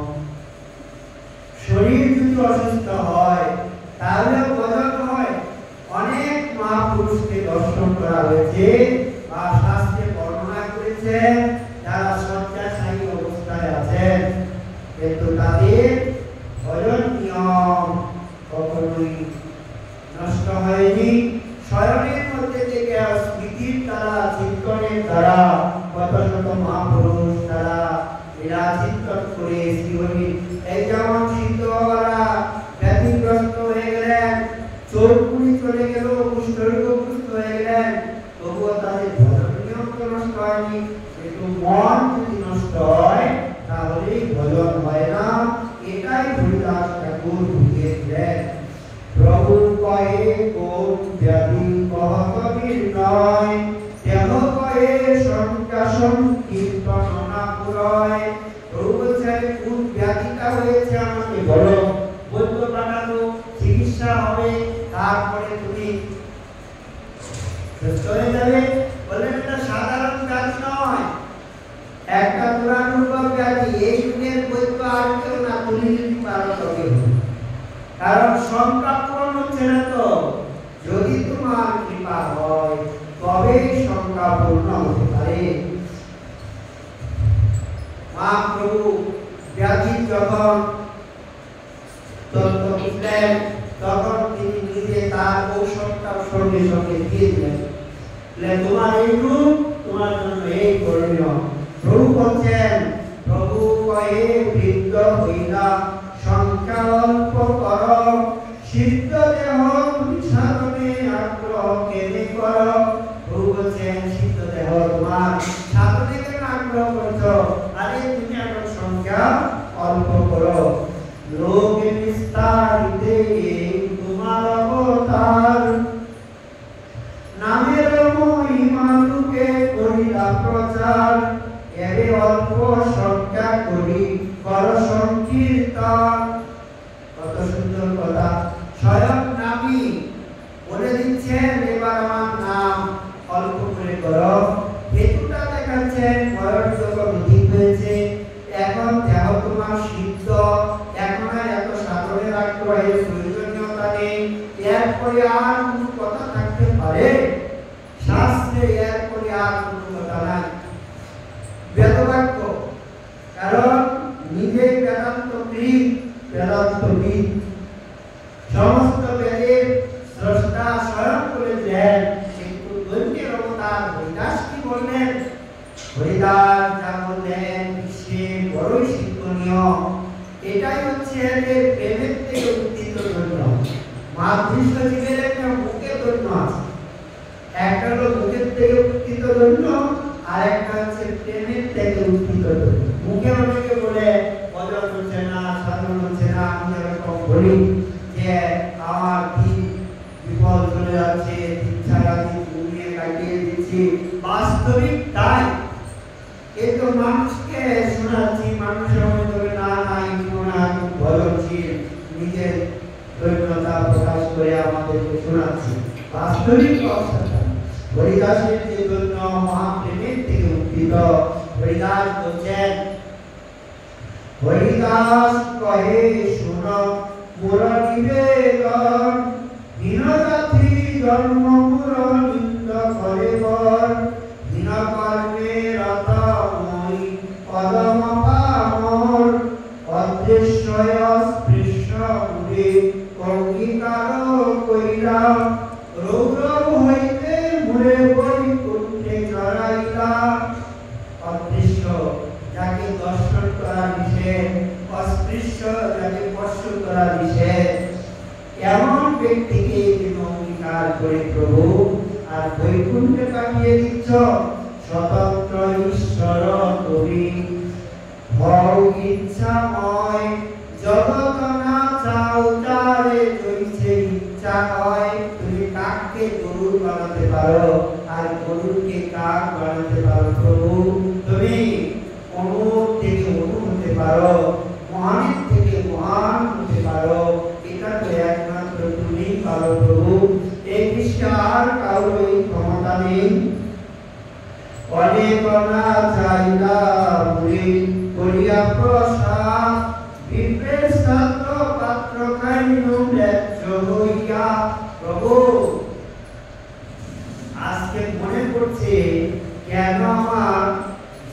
শরীর যদি অসুস্থ হয় তাহলে ভজন হয়। অনেক মহাপুরুষকে দর্শন করা হয়েছে বা শাস্ত্রে বর্ণনা করেছে যারা শয্যাশায়ী অবস্থায় আছেন, কিন্তু তাদের ভজন নিয়ম কখনোই নষ্ট হয়নি। স্মরণের মধ্যে থেকে স্মৃতির দ্বারা, চিন্তনের দ্বারা কত শত মহাপুরুষ তারা লীলা চিন্তন করে শ্রীহরি, এই যেমন সিদ্ধ বাবারা ব্যাধিগ্রস্ত হয়ে গেলেন, চোখগুলি চলে গেল, কুষ্ঠরোগগ্রস্ত হয়ে গেলেন, তবুও তাদের ভজন নিয়ম তো নষ্ট হয়নি। কিন্তু মন যদি নষ্ট হয় তাহলে ভজন হয় না। এটাই হরিদাস ঠাকুর বুঝিয়েছিলেন। প্রভু কয়ে কোন ব্যাধি কহত নির্ণয়, দেহ কয়ে সংখ্যা সংকীর্তন না পুরয়। প্রভু বলছেন কোন ব্যাধিটা হয়েছে আমাকে বলো, বলতে পাঠানো চিকিৎসা হবে, তারপরে তুমি সুস্থ হয়ে যাবে। বললেন এটা সাধারণ ব্যাধি নয়, একটা দুরানুর্বর ব্যাধি। এই যুগের বৈদ্য আর কেউ না, তুমি যদি পারো তবে হবে, কারণ সংখ্যা পূরণ হচ্ছে না। তো যদি তোমার কৃপা হয় তবে সংখ্যা পূর্ণ হতে পারে। মহাপ্রভু ব্যাধি যখন তত্ত্ব বুঝলেন তখন তিনি নিজে তার ঔষধটা সঙ্গে সঙ্গে দিয়ে দিলেন। তোমার এই রূপ, তোমার জন্য এই করণীয়। প্রভু বলছেন, প্রভু কয়ে বৃদ্ধ হইলা সংখ্যা বিবাহের প্রয়োজনীয়তা নেই, এরপরে আর কোনো কথা থাকতে পারে? শাস্ত্রে এরপরে আর কোনো কথা নাই, বেদবাক্য। কারণ নিজে বেদান্তবিদ, বেদান্তবিদ সমস্ত বেদের স্রষ্টা স্বয়ং বলেছেন। কিন্তু দৈন্যের অবতার হরিদাস কি বললেন? হরিদাস যা বললেন বিশ্বে বড়ই শিক্ষণীয়। এটাই হচ্ছে এদের প্রেমের থেকে উত্থিত ধন্য। মাতৃষ্ঠ জীবের একটা মুখে ধন্য আছে, একটা হলো মুখের থেকে উত্থিত ধন্য, আর একটা হচ্ছে প্রেমের থেকে উত্থিত ধন্য। মুখে অনেকে বলে ভজন হচ্ছে না, সাধন হচ্ছে না, আমি এরকম বলি যে আমার দিন বিফল চলে যাচ্ছে, দিন ছাড়া দিন ঘুমিয়ে কাটিয়ে দিচ্ছি। বাস্তবিক তাই, কিন্তু মানুষকে শোনাচ্ছি, মানুষের মধ্যে না না ভজনশীল নিজের দৈন্যতা প্রকাশ করে আমাদেরকে শোনাচ্ছি। বাস্তবিক অবস্থা হরিদাসের যে জন্য মহাপ্রেমের থেকে উত্থিত। হরিদাস বলছেন, হরিদাস কহে শুন মোর নিবেদন, হীনজাতি জন্ম মোর নিন্দ করে বর, হীন কর্মে রত মই পদম পামর, অদৃশ্য স্পৃশ্য মুরে অঙ্গীকার কইলা, রৌরব হইতে মুরে বৈকুণ্ঠে চড়াইলা। অদৃশ্য যাকে দর্শন করা নিষেধ, অস্পৃশ্য যাকে স্পর্শ করা নিষেধ, এমন ব্যক্তিকে তুমি অঙ্গীকার করে প্রভু আর বৈকুণ্ঠে কাটিয়ে দিচ্ছ। স্বতন্ত্র ঈশ্বর তুমি হও ইচ্ছাময়, জগৎ না চাও তারে জইছে ইচ্ছা হয়। তুমি কাককে গরু বানাতে পারো, আর গরুকে কাক বানাতে পারো প্রভু। তুমি অনুর থেকে অনু হতে পারো, মহানের থেকে মহান হতে পারো। এটা তো একমাত্র তুমি পারো প্রভু। এই বিশ্বে আর কারো এই ক্ষমতা নেই। অনেক না চাইলা মুড়ি করিয়া প্রসাদ, বিপ্রের সাত্র পাত্র খাইনু ন্যায্য হইয়া। প্রভু আজকে মনে পড়ছে কেন আমার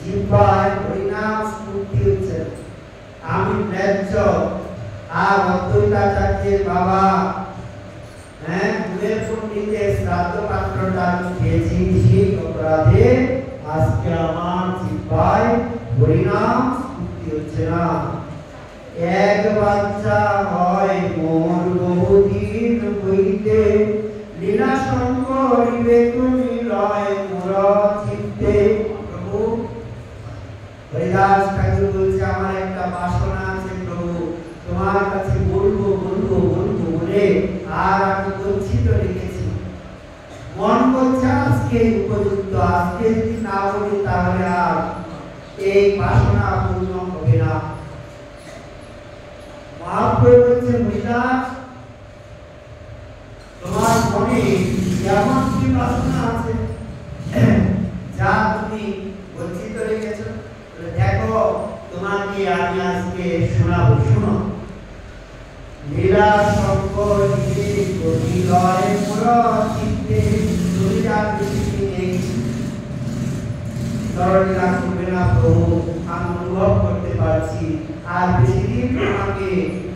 জিহ্বায় হরিনাম স্ফূর্তি হচ্ছে। আমি ন্যায্য আর অদ্বৈতাচার্যের বাবা গুণের পণ্ডিতের শ্রাদ্ধ পাত্রটা খেয়েছি, সেই অপরাধে আজকে আমার জিহ্বায় হরিনাম স্ফূর্তি হচ্ছে না। এক বাচ্চা হয় মোর বহুদিন হইতে, লীলা শঙ্করিবে তুমি লয় মোর চিত্তে। প্রভু হরিদাস ঠাকুর বলছে, আমার একটা বাসনা আছে প্রভু, তোমার কাছে বলবো বলবো বলবো বলে আর আমি গচ্ছিত রেখেছি। মন করছে আজকে উপযুক্ত, আজকে যদি না বলি তাহলে আর এই বাসনা পূর্ণ হবে না। মহাপ্রভু বলছে, হরিদাস তোমার মনে এমন কি বাসনা আছে যা তুমি গচ্ছিত রেখেছো? দেখো তোমাকে আমি আজকে শোনাবো, শোনো। লীলা শঙ্করিবে তুমি লয় মোর চিত্তে, তুমি যা পৃথিবী নেই লীলা করবে না প্রভু, আমি অনুভব করতে পারছি। আর বেশি দিন তোমাকে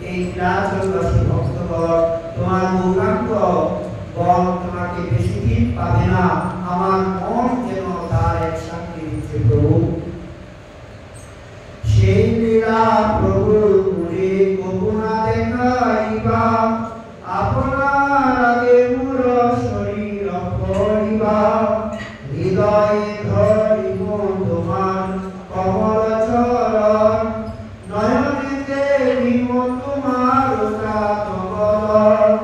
এই লীলাচলবাসী ভক্তগণ, তোমার গৌরাঙ্গ গণ তোমাকে বেশি দিন পাবে না। আমার মন যেন তার এক সাক্ষী দিচ্ছে প্রভু। সেই লীলা প্রভু মুরে গোপনা দেখাইবা, আপনার আগে মোর শরীর পড়িবা। হৃদয়ে ধরিব তোমার কমল চরণ, নয়নেতে নিব তোমার কাতবরণ।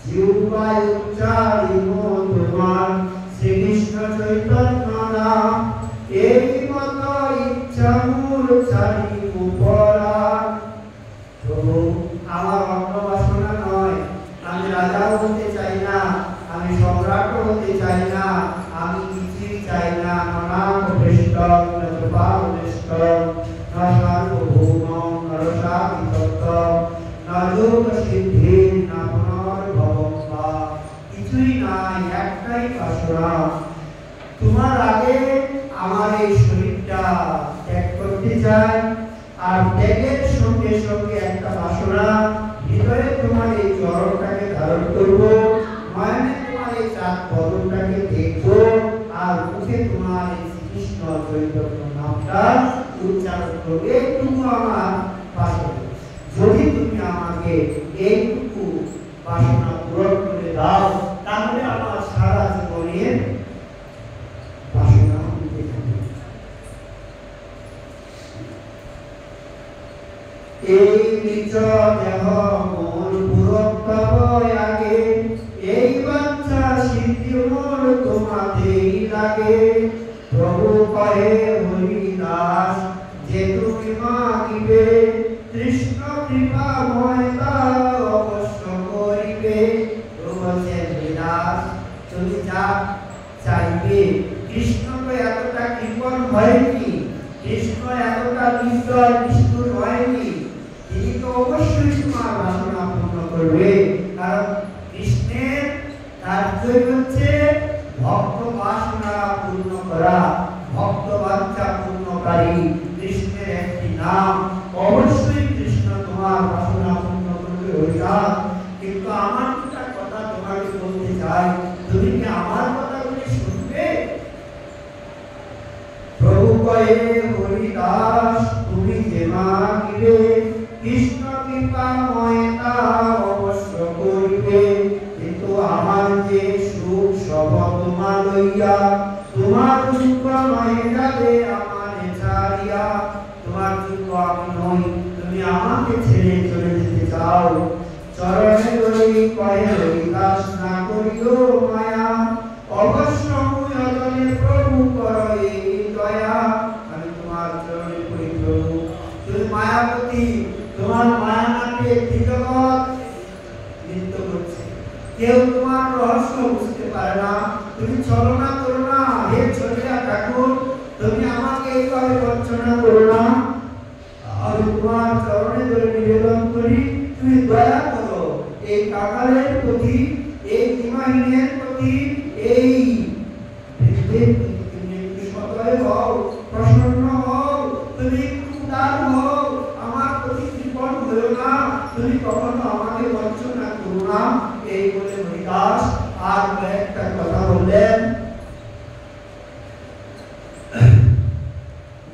জিহ্বায় উচ্চারিব তোমার শ্রীকৃষ্ণ চৈতন্য নাম, এই মত ইচ্ছা মূল চারিব পরাণ। প্রভু আমার অন্য বাসনা নয়, আমি রাজা হতে চাই না, আমি সম্রাট হতে চাই না, আমি কিছুই চাই না। নানাক ভৃষ্টম নৃপাবৃষ্টম ন সার্বভৌমম নরসাবিতত্বম ন যোগশীল একটাই বাসনা, তোমার আগে আমার এই শরীরটা ত্যাগ করতে চাই। আর ত্যাগের সঙ্গে সঙ্গে একটা বাসনা, হৃদয়ে তোমার এই চরণটাকে ধারণ করব, নয়নে তোমার এই চাঁদ বদনটাকে দেখব, আর মুখে তোমার এই শ্রীকৃষ্ণ চৈতন্য নামটা উচ্চারণ করবে। এইটুকু আমার বাসনা। যদি তুমি আমাকে এইটুকু বাসনা পূরণ করে দাও, তাহলে আমার সারা জীবনের বাসনা মিটে যাবে। এই নিজ দেহ মোর পূরণ তব আগে, এই বাঞ্ছা সিদ্ধি মোর তোমাতেই লাগে। প্রভু কহে হরিদাস, যে তুমি মাগিবে, কৃষ্ণ কৃপাময় তা অবশ্য করিবে। প্রভু বলছেন, হরিদাস তুমি যা চাইবে। কৃষ্ণ তো এতটা কৃপণ হয়নি, কৃষ্ণ এতটা নির্দয় নিষ্ঠুর হয়নি, তিনি তো অবশ্যই তোমার বাসনা পূর্ণ করবে। কারণ কৃষ্ণের কার্যই হচ্ছে ভক্ত বাসনা পূর্ণ করা, ভক্ত বাঞ্ছা পূর্ণকারী। কৃষ্ণের একটি নাম, অবশ্যই কৃষ্ণ তোমার বাসনা পূর্ণ করবে হরিদাস। কিন্তু আমার একটা কথা তোমাকে বলতে চাই, তুমি কি আমার কথাগুলি শুনবে? প্রভু কহে হরিদাস, তুমি যে মাগিবে, কৃষ্ণ কৃপাময় তা অবশ্য করিবে। কিন্তু আমার যে সুখ সব তোমার লইয়া, তোমার যোগ্য নয় যাবে আমারে ছাড়িয়া। তোমার যোগ্য আমি নই, তুমি আমাকে ছেড়ে চলে যেতে চাও। চরণে ধরি কহে হরিদাস, না করিও মায়া, অবশ্য মুই অদলে প্রভু করো এই দয়া। আমি তোমার চরণে পড়ি প্রভু, তুমি মায়াবতী, তোমার মায়া নামে জগৎ নৃত্য করছে, কেউ তোমার রহস্য বুঝতে পারে না। তুমি ছলনা করো না হে ছলিয়া ঠাকুর, তুমি আমাকে এইভাবে বঞ্চনা করো না। আমি তোমার চরণে ধরে নিবেদন করি, তুমি দয়া করো এই কাকালের প্রতি, এই দিমাহীনের প্রতি, এই বৃদ্ধের প্রতি তুমি একটু সদয় হও, প্রসন্ন হও, তুমি একটু উদার হও, আমার প্রতি কৃপণ হও না, তুমি কখনো আমাকে বঞ্চনা করো না। এই বলে হরিদাস আর কয়েকটা কথা বললেন।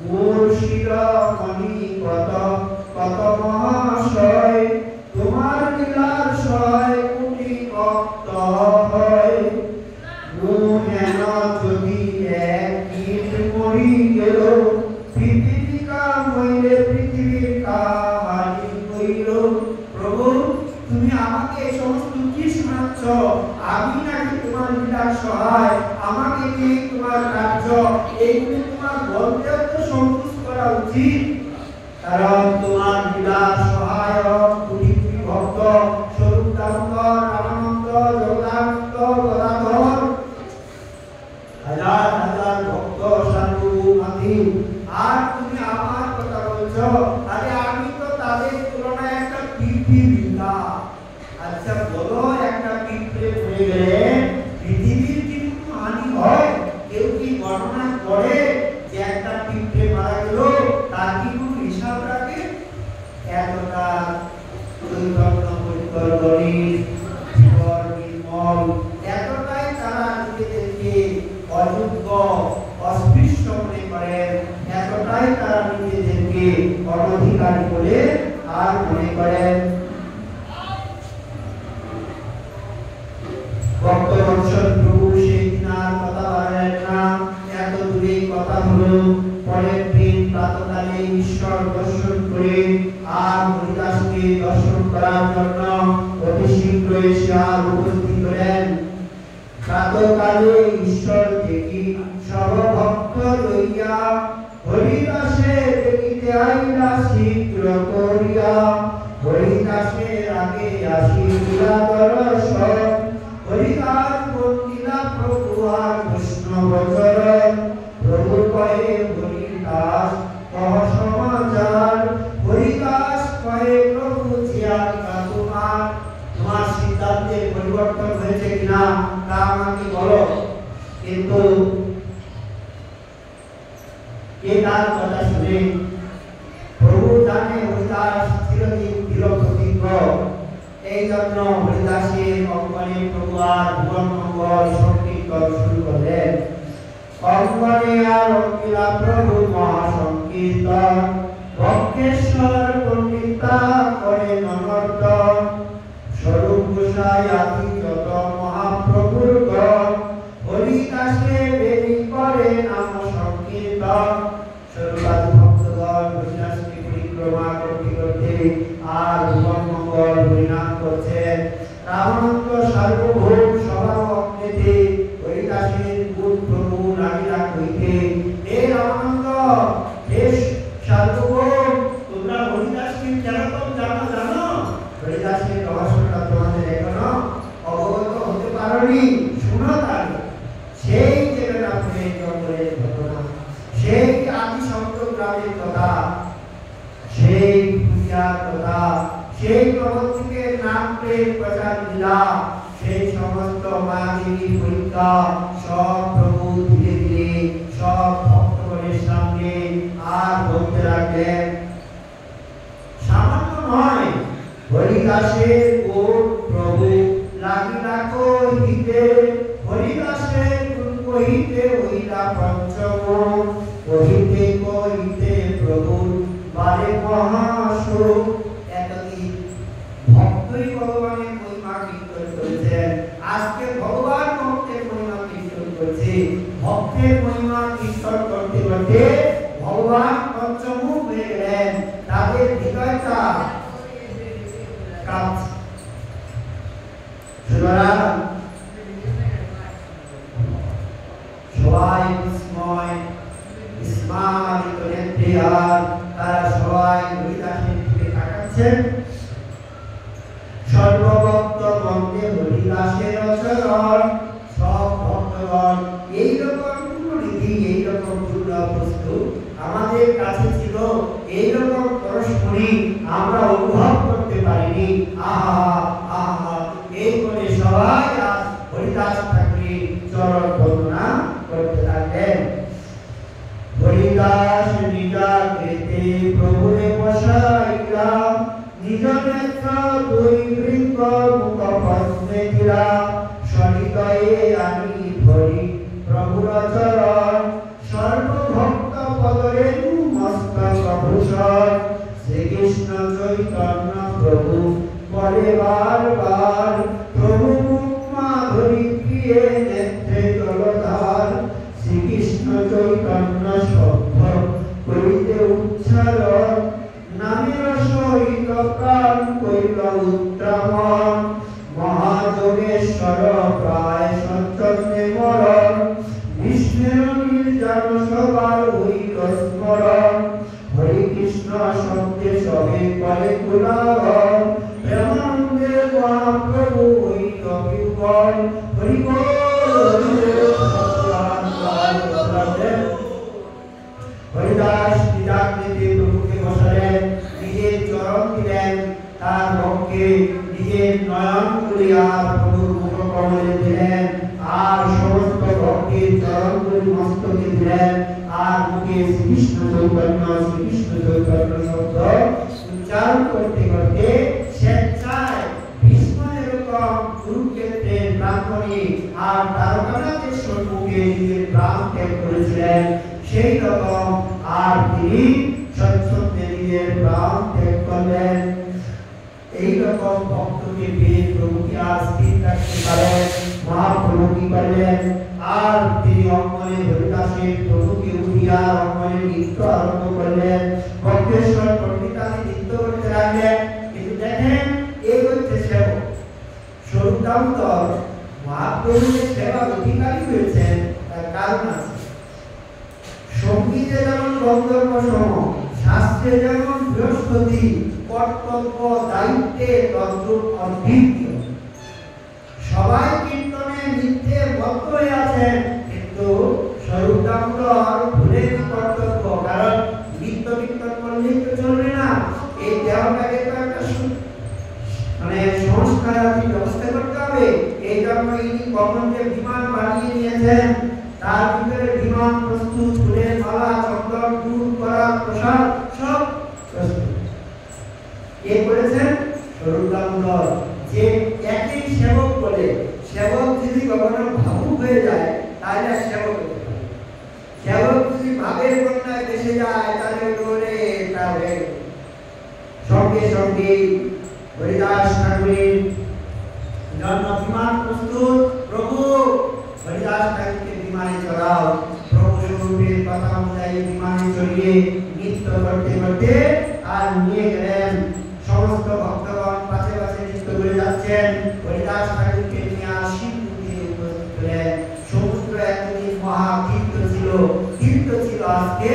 মোর শিরোমণি কত কত মহাশয়, তোমার লীলার সয় কোটি ভক্ত হয়। মোহেন যদি এক কীট মরি গেল, পৃথিবী কামইলে পৃথিবীর কাহানি হইল। প্রভু তুমি আমাকে এই সমস্ত কি শোনাচ্ছ? আমি নাকি তোমার লীলার সহায়, আমাকে নিয়ে তোমার কার্য, এইগুলি তোমার বলতেও তো সংকোচ করা উচিত। কারণ তোমার লীলার সহায়ক কোটি কোটি ভক্ত, স্বরূপ দামোদর, রামানন্দ, জগদানন্দ, গদাধর, হাজার হাজার ভক্ত সাধু। আর তুমি আমার কথা বলছো, আরে আমি তো তাদের তুলনায় একটা পৃথিবীটা। আচ্ছা বলো, একটা পিঁপড়ে পড়ে গেলে পৃথিবীর কি কোনো হানি হয়? কেউ কি গণনা করে যে একটা পিঁপড়ে মারা গেল তার কি কোনো হিসাব রাখে? এতটা দুর্গন্ধ পরিকর গণিত নির্মল, এতটাই তারা নিজেদেরকে অযোগ্য অস্পৃশ্য মনে করেন, এতটাই তারা নিজেদেরকে অনধিকারী বলে আর মনে করেন। ভক্তবৎসল প্রভু সেই দিন আর কথা বলেন না, এত দূরে কথা হলো। পরের দিন প্রাতকালে ঈশ্বর দর্শন করে আর হরিদাসকে দর্শন করার জন্য অতি শীঘ্র এসে আর উপস্থিত হলেন। প্রাতকালে ঈশ্বর দেখি সব ভক্ত লইয়া, হরিদাসে দেখিতে আইলা শীঘ্র করিয়া। হরিদাসের আগে আসিলা দর্শন, হরিদাস বন্দিলা প্রভু আর কৃষ্ণ বচন। প্রভু কহে হরিদাস কহ সমাচার, হরিদাস কহে প্রভু জিয়া তোমার। তোমার সিদ্ধান্তে পরিবর্তন হয়েছে কিনা? তা আমাকে বলো। কিন্তু কে তার কথা শুনে? প্রভু জানে হরিদাস চিরদিন দৃঢ় প্রতিজ্ঞ। এই জন্য হরিদাসের অঙ্গনে প্রভু আর ভুবন মঙ্গল সংকীর্তন শুরু করলেন। অঙ্গনে আর অঙ্কিলা প্রভু মহাসংকীর্তন, বক্রেশ্বর পণ্ডিতা করে ননর্দন, স্বরূপ গোসাই আদি যত মহাপ্রভুর গণ, হরিদাসে বেরি করে নাম সংকীর্তন। স্বরূপাদি ভক্তগণ হরিদাসকে পরিক্রমা করতে করতে আর ভুবন মঙ্গল হরিনাম করছেন। রামানন্দ সার্বভৌম সবার অগ্নিতে হরিদাসের গুণ প্রভু লাগিলা কইতে, হে রামানন্দ, হে সার্বভৌম, তোমরা হরিদাসকে কেরকম জানো? হরিদাসের রহস্যটা তোমাদের এখনো অবগত হতে পারোনি। শুনো তাহলে সেই জেলাপুরের জঙ্গলের ঘটনা, সেই আদি সন্ত গ্রামের কথা, সেই পূজার কথা, সেই প্রবন্ধকের নাম প্রেম প্রচার লীলা, সেই সমস্ত মায়াদেবী পরীক্ষা সব প্রভু ধীরে ধীরে সব ভক্তগণের সামনে আর বলতে লাগলেন। সামান্য নয়, হরিদাসের ও প্রভু লাগিলা কহিতে, হরিদাসের গুণ কহিতে হইলা পঞ্চম, কহিতে কহিতে প্রভু বারে মহাসুখ। এতদিন ভক্তই ভগবানের মহিমা কীর্তন করেছেন, আজকে ভগবান ভক্তের মহিমা কীর্তন করছে। ভক্তের মহিমা কীর্তন করতে করতে ভগবান পঞ্চমুখ হয়ে গেলেন। তাদের হৃদয়টা কাঁপছে। সুতরাং সবাই বিস্ময় বিস্মারিত নেত্রে আর তারা সবাই হরিদাসের দিকে তাকাচ্ছেন। সর্বভক্ত বন্দে হরিদাসের আচরণ, সব ভক্তগণ এইরকম রীতি, এইরকম দুর্লভ বস্তু আমাদের কাছে ছিল, এইরকম পরস্পরই আমরা অনুভব করতে পারিনি। আহা আহা, এই বলে সবাই আজ হরিদাস ঠাকুরের চরণ বন্দনা করতে লাগলেন। হরিদাস নিজাকৃতে প্রভুরে বসাইলা, নিজ নেত্র দুই বৃক্ষ মুখ পদ্মে দিলা, সহৃদয়ে আনি ধরি প্রভুর চরণ, সর্বভক্ত পদরে মস্তক ভূষণ। শ্রীকৃষ্ণ চৈতন্য প্রভু বলে বারবার, প্রভু মাধুরী প্রিয়ে নেত্রে জলধার, শ্রীকৃষ্ণ চৈতন্য শব্দ করিতে উচ্চারণ, নামের সহিত প্রাণ করিল উত্তমন, মহাযোগেশ্বর প্রায় সঞ্চন্নে মরণ, বিষ্ণুর নির্জন সবার হইল স্মরণ, হরে কৃষ্ণ শব্দে সবে করে গুণাগণ, প্রেমানন্দে মহাপ্রভু হইল বিভন। হরি বল। হরিদাস নিজাকৃতে প্রভুকে বসালেন, নিজের চরণ দিলেন তার বক্ষে, নিজের নয়ন করিয়া প্রভুর মুখ কমলে দিলেন, আর সমস্ত ভক্তের চরণগুলি মস্তকে দিলেন, আর মুখে শ্রীকৃষ্ণ চৈতন্য শব্দ উচ্চারণ করতে করতে স্বেচ্ছায় ভীষ্ম এরকম কুরুক্ষেত্রের প্রাঙ্গণে আর দ্বারকানাথের সম্মুখে নিজের প্রাণ ত্যাগ করেছিলেন, সেই রকম আর তিনি স্বচ্ছন্দে নিজের প্রাণ ত্যাগ করলেন। এইরকম ভক্তকে পেয়ে প্রভু কি আর স্থির থাকতে পারেন? মহাপ্রভু কি করলেন? আর তিনি অঙ্গনে হরিদাসের প্রভুকে উঠিয়া অঙ্গনে নৃত্য আরম্ভ করলেন। বক্রেশ্বর পণ্ডিতাদি নৃত্য করতে লাগলেন। কিন্তু দেখেন, এই হচ্ছে সেবক স্বরূপ দামোদর মহাপ্রভুর সেবার অধিকারী হয়েছেন, তার কারণ আছে। সঙ্গীতে যেমন গন্ধর্ব সম, শাস্ত্রে যেমন বৃহস্পতি, কর্তব্য দায়িত্বে তদ্রূপ অদ্বিতীয়। সবাই কীর্তনে নৃত্যে বদ্ধ হয়ে আছেন, কিন্তু স্বরূপ দামোদর ভুলেন কর্তব্য। কারণ নৃত্য কীর্তন করলেই তো চলবে না, এই দেহটাকে তো একটা সংস্কার ব্যবস্থা করতে হবে। এই জন্য জন্য ইনি কখন যে বিমান বানিয়ে নিয়েছেন, তার ভিতরে বিমান প্রস্তুত, ফুলের মালা, চন্দন, ফুল করা, প্রসাদ সব প্রস্তুত। কে করেছেন? স্বরূপ দামোদর। যে একই সেবক বলে, সেবক যদি কখনো ভাবুক হয়ে যায় তাহলে সেবক হতে পারে। সেবক যদি ভাবের বন্যায় ভেসে যায় তাহলে ওরে তাহলে সঙ্গে সঙ্গে হরিদাস ঠাকুরের জন্য বিমান প্রস্তুত। প্রভু হরিদাস ঠাকুরকে বিমানে চড়াও। প্রভু স্বরূপের কথা অনুযায়ী বিমানে চড়িয়ে নৃত্য করতে করতে আর নিয়ে গেলেন। সমস্ত ভক্তগণ পাশে পাশে নৃত্য করে যাচ্ছেন। হরিদাস ঠাকুরকে নিয়ে শিবপুরে উপস্থিত হলেন। সমুদ্র এতদিন মহাতীর্থ ছিল, তীর্থ ছিল, আজকে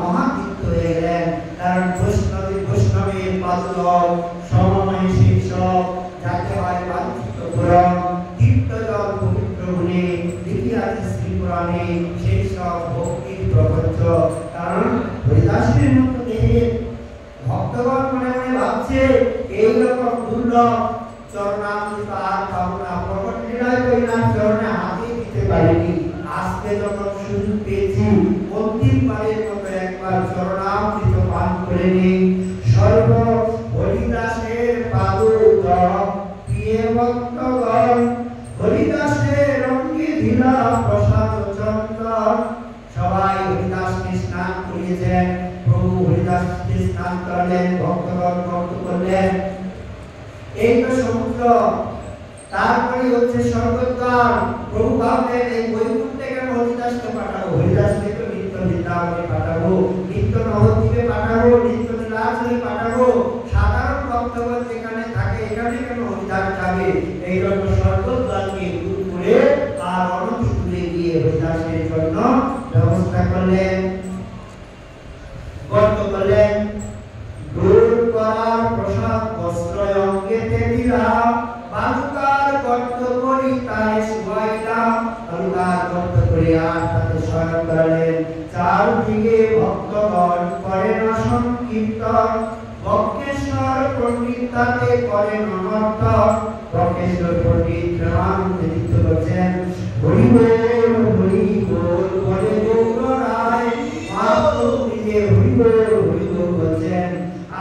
মহাতীর্থ হয়ে গেলেন। কারণ বৈষ্ণবের পাদুদল সমময় সেই সব যাকে হয় বাঞ্ছিত পুরম তীর্থ জল পবিত্র গুণে লিখে আছে শ্রী পুরাণে সেই সব ভক্তির প্রপঞ্চ। কারণ হরিদাসের মতো দেহে ভক্তগণ মনে মনে ভাবছে এইরকম দুর্লভ চরণামৃত আর পাবো না। প্রকট লীলায় কইলাম চরণে হাতে দিতে পারিনি, আজকে যখন সুযোগ পেয়েছি অন্তিমবারের মতো একবার চরণামৃত পান করে নেই। সর্ব হরিদাসের পাদুদল প্রিয় ভক্তগণ, হরিদাসের অঙ্গে ঢিলা প্রসাদ চন্দন। সবাই হরিদাসকে স্নান করিয়েছেন। প্রভু হরিদাসকে স্নান করলেন, ভক্তগণ ভক্ত করলেন। এই তো সমুদ্র, তারপরে হচ্ছে স্বর্গদ্বার। প্রভু ভাবলেন এই বৈকুণ্ঠে কেন হরিদাসকে পাঠাবো, হরিদাসকে তো নিত্য বৃন্দাবনে পাঠাবো, নিত্য নবদ্বীপে পাঠাবো, নিত্য নীলাচলে পাঠাবো। সাধারণ ভক্তগণ যেখানে থাকে এখানে কেন হরিদাস যাবে? এই জন্য স্বর্গদ্বারকে দূর করে আর অনতি দূরে গিয়ে হরিদাসের জন্য ব্যবস্থা করলেন, গর্ত করলেন। দূর করার প্রসাদ বস্ত্র অঙ্গেতে দিলাম, বালুকার গর্ত করি তাই শুয়াইলাম। বালুকার গর্ত করে আর তাতে শয়ন করলেন। চারদিকে ভক্তগণ করেন সংকীর্তন, বক্রেশ্বর পণ্ডিত তাতে করেন অনর্থন। বক্রেশ্বর পণ্ডিত প্রেমানন্দে নৃত্য করছেন। হরি বল হরি বল বলে গৌর রায়, মহাপ্রভু নিজে হরি বল বলছেন।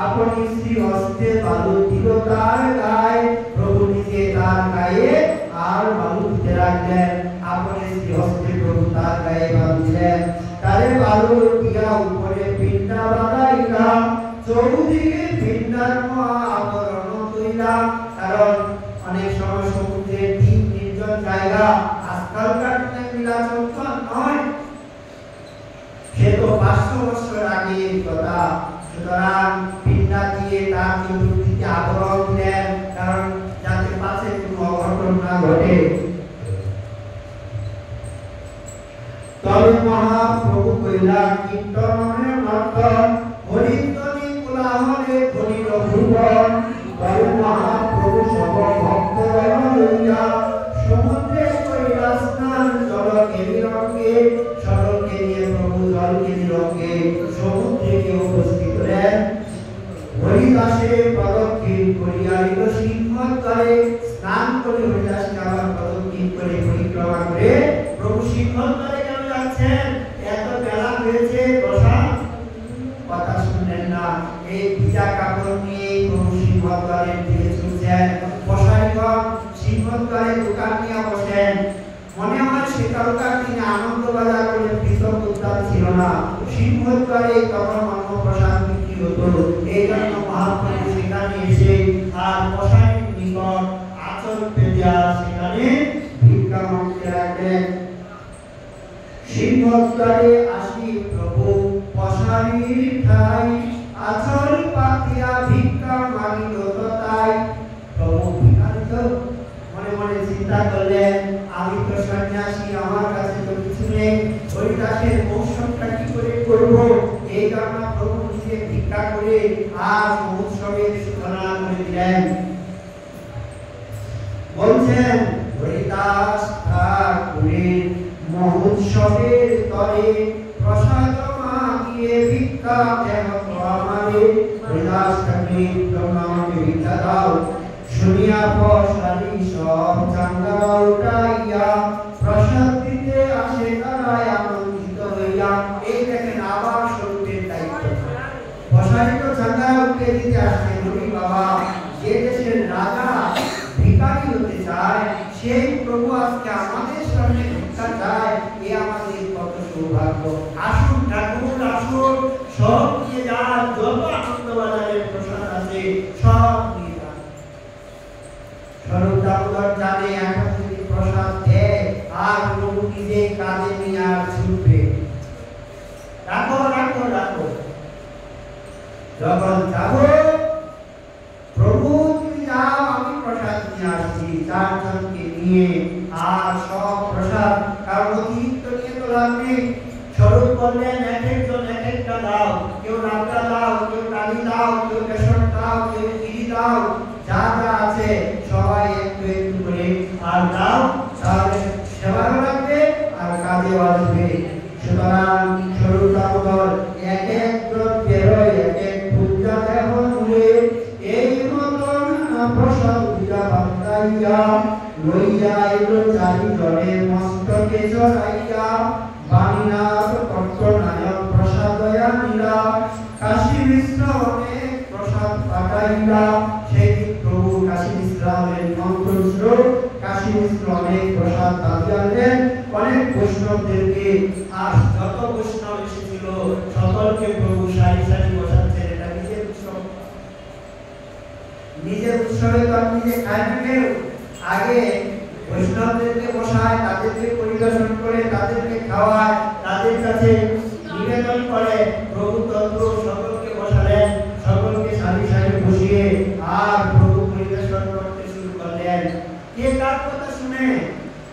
আপনি শ্রী হস্তে বালু দিল তার গায়ে, প্রভু নিজে তার গায়ে আর বালু দিতে লাগলেন। আপনি শ্রী হস্তে প্রভু তার গায়ে বালু দিলেন। তারে বালু দিয়া উপরে পিণ্ডা বাঁধাইলাম, চৌদিকে পিণ্ডার আবরণ কইলাম। কারণ অনেক সময় সমুদ্রের দ্বীপ নির্জন জায়গা, আজকালকার দিনে নীলাচল নয়, সে তো 500 বছর আগের কথা। সুতরাং পিণ্ডা দিয়ে তার চতুর্দিকে আবরণ দিলেন, কারণ যাতে পাশে কোনো অঘটন না ঘটে। তবে মহাপ্রভু কইলা কীর্তনের নর্তন, হরিধ্বনি কোলাহলে ধরিল ভুবন। তবে মহাপ্রভু সব ভক্তগণ লইয়া সমুদ্রে কইলা স্নান জলকে নিরঙ্গে। সড়কে নিয়ে প্রভু জলকে নিরঙ্গে সমুদ্রে উপস্থিত হলেন। হরিদাসে পদক্ষেপ করিয়া নিল সিংহদ্বারে। স্নান করে হরিদাসকে আবার পদক্ষেপ করে পরিক্রমা করে প্রভু সিংহদ্বারে কেন যাচ্ছেন? এত বেলা হয়েছে, প্রসাদ কথা শুনলেন না। এই ভিজা কাপড় নিয়ে প্রভু সিংহদ্বারের দিকে ছুটছেন। বসাইগণ সিংহদ্বারে দোকান নিয়ে বসেন। মনে হয় সেখানকার দিনে আনন্দবাজার বলে পৃথক উদ্যান ছিল না, সিংহদ্বারে তখন অন্নপ্রসাদ বিক্রি হতো। এই জন্য মহাপ্রভু সেখানে এসে আর বসাইয়ের নিকট আচল পেতে আর সেখানে ভিক্ষা মাগতে লাগলেন। সিংহদ্বারে আসি প্রভু বসাইয়ের ঠাই, আচল পাতিয়া ভিক্ষা মাগিল তাই। প্রভু ভিখারি তো মনে মনে চিন্তা করলেন, আমি তো সন্ন্যাসী, আমার কাছে তো কিছু নেই, হরিদাসের মৌসুমটা কি করে করব? এই জন্য প্রভু নিজে ভিক্ষা করে আর মহোৎসবের সূচনা করে দিলেন। বলছেন হরিদাস ঠাকুরের মহোৎসবের তরে প্রসাদ মাগিয়ে ভিক্ষা দেহ আমারে। হরিদাস ঠাকুরের আমাকে ভিক্ষা দাও। শুনিয়া পশারি সব চাঙ্গারা উঠাইয়া প্রসাদ দিতে আসে তারাই আনন্দিত হইয়া। এই দেখেন আবার স্বরূপের দায়িত্ব। পশারি তো চাঙ্গারা উঠে দিতে আসে নবী বাবা। যে দেশের রাজা ভিখারি হতে চায় সেই প্রভু আজকে আমাদের সামনে ভিক্ষা চায়, এ আমাদের কত সৌভাগ্য। আসুন ঠাকুর আসুন, সব নিয়ে যান, যত আনন্দবাজারের প্রসাদ আছে সব নিয়ে যান। স্বরূপ দামোদর জানে এখন যদি প্রসাদ দেয় আর প্রভু নিজে কাঁধে নিয়ে আর ছুটবে। রাখো রাখো রাখো। যখন যাবো প্রভু তুমি যাও, আমি প্রসাদ নিয়ে আসছি চারজনকে নিয়ে, আর সব প্রসাদ কারণ অতিরিক্ত নিয়ে তো লাভ নেই। স্বরূপ বললেন এক একজন এক একটা দাও, কেউ রাবড়া দাও, কেউ ডালি দাও, কেউ বেসন দাও, কেউ চিনি দাও, যা যা আছে সবাই একটু একটু করে আর দাও, তাহলে সেবারও লাগবে আর কাজেও আসবে। সুতরাং স্বরূপ দামোদর এক একজন বেরোয়, এক এক পূজা দেহন হয়ে এই মতন প্রসাদ পূজা বান্ধাইয়া লইয়া এলো চারিজনের মস্তকে চড়াইয়া। বাণীনাথ পট্টনায়ক প্রসাদয়া নীলা, কাশী মিশ্র অনেক প্রসাদ পাঠাইলা। সেই প্রভু কাশী মিশ্রের মন্ত্রশ্র কাশী মিশ্র অনেক প্রসাদ পাঠালেন অনেক বৈষ্ণবদেরকে। আর যত বৈষ্ণব এসেছিল সকলকে প্রভু সারি সারি বসাচ্ছেন। এটা নিজের উৎসব, নিজের উৎসবে তো আর নিজে খায় না কেউ। আগে বৈষ্ণবদেরকে বসায়, তাদেরকে পরিদর্শন করে, তাদেরকে খাওয়ায়, তাদের কাছে নিবেদন করে। প্রভু তন্ত্র সকলকে বসালেন, সকলকে সারি সারি বসিয়ে আর প্রভু পরিদর্শন করতে শুরু করলেন। কে কার কথা শুনে?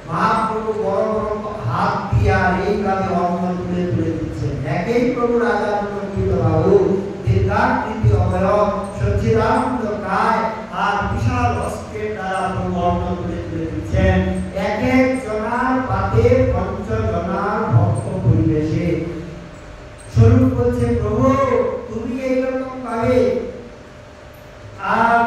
মহাপ্রভু বড় বড় হাত দিয়ে আর এইভাবে অন্ন তুলে তুলে দিচ্ছেন। একই প্রভু রাজানুকম্পিত বাবু, দীর্ঘাকৃতি অবয়ব, সচ্চিদানন্দ কায় আর বিশাল অস্ত্রের দ্বারা প্রভু অন্ন তুলে তুলে দিচ্ছেন। এক এক জনার পাতে পঞ্চজনার ভক্ত পরিবেশে। স্বরূপ বলছে প্রভু তুমি এইরকম ভাবে আর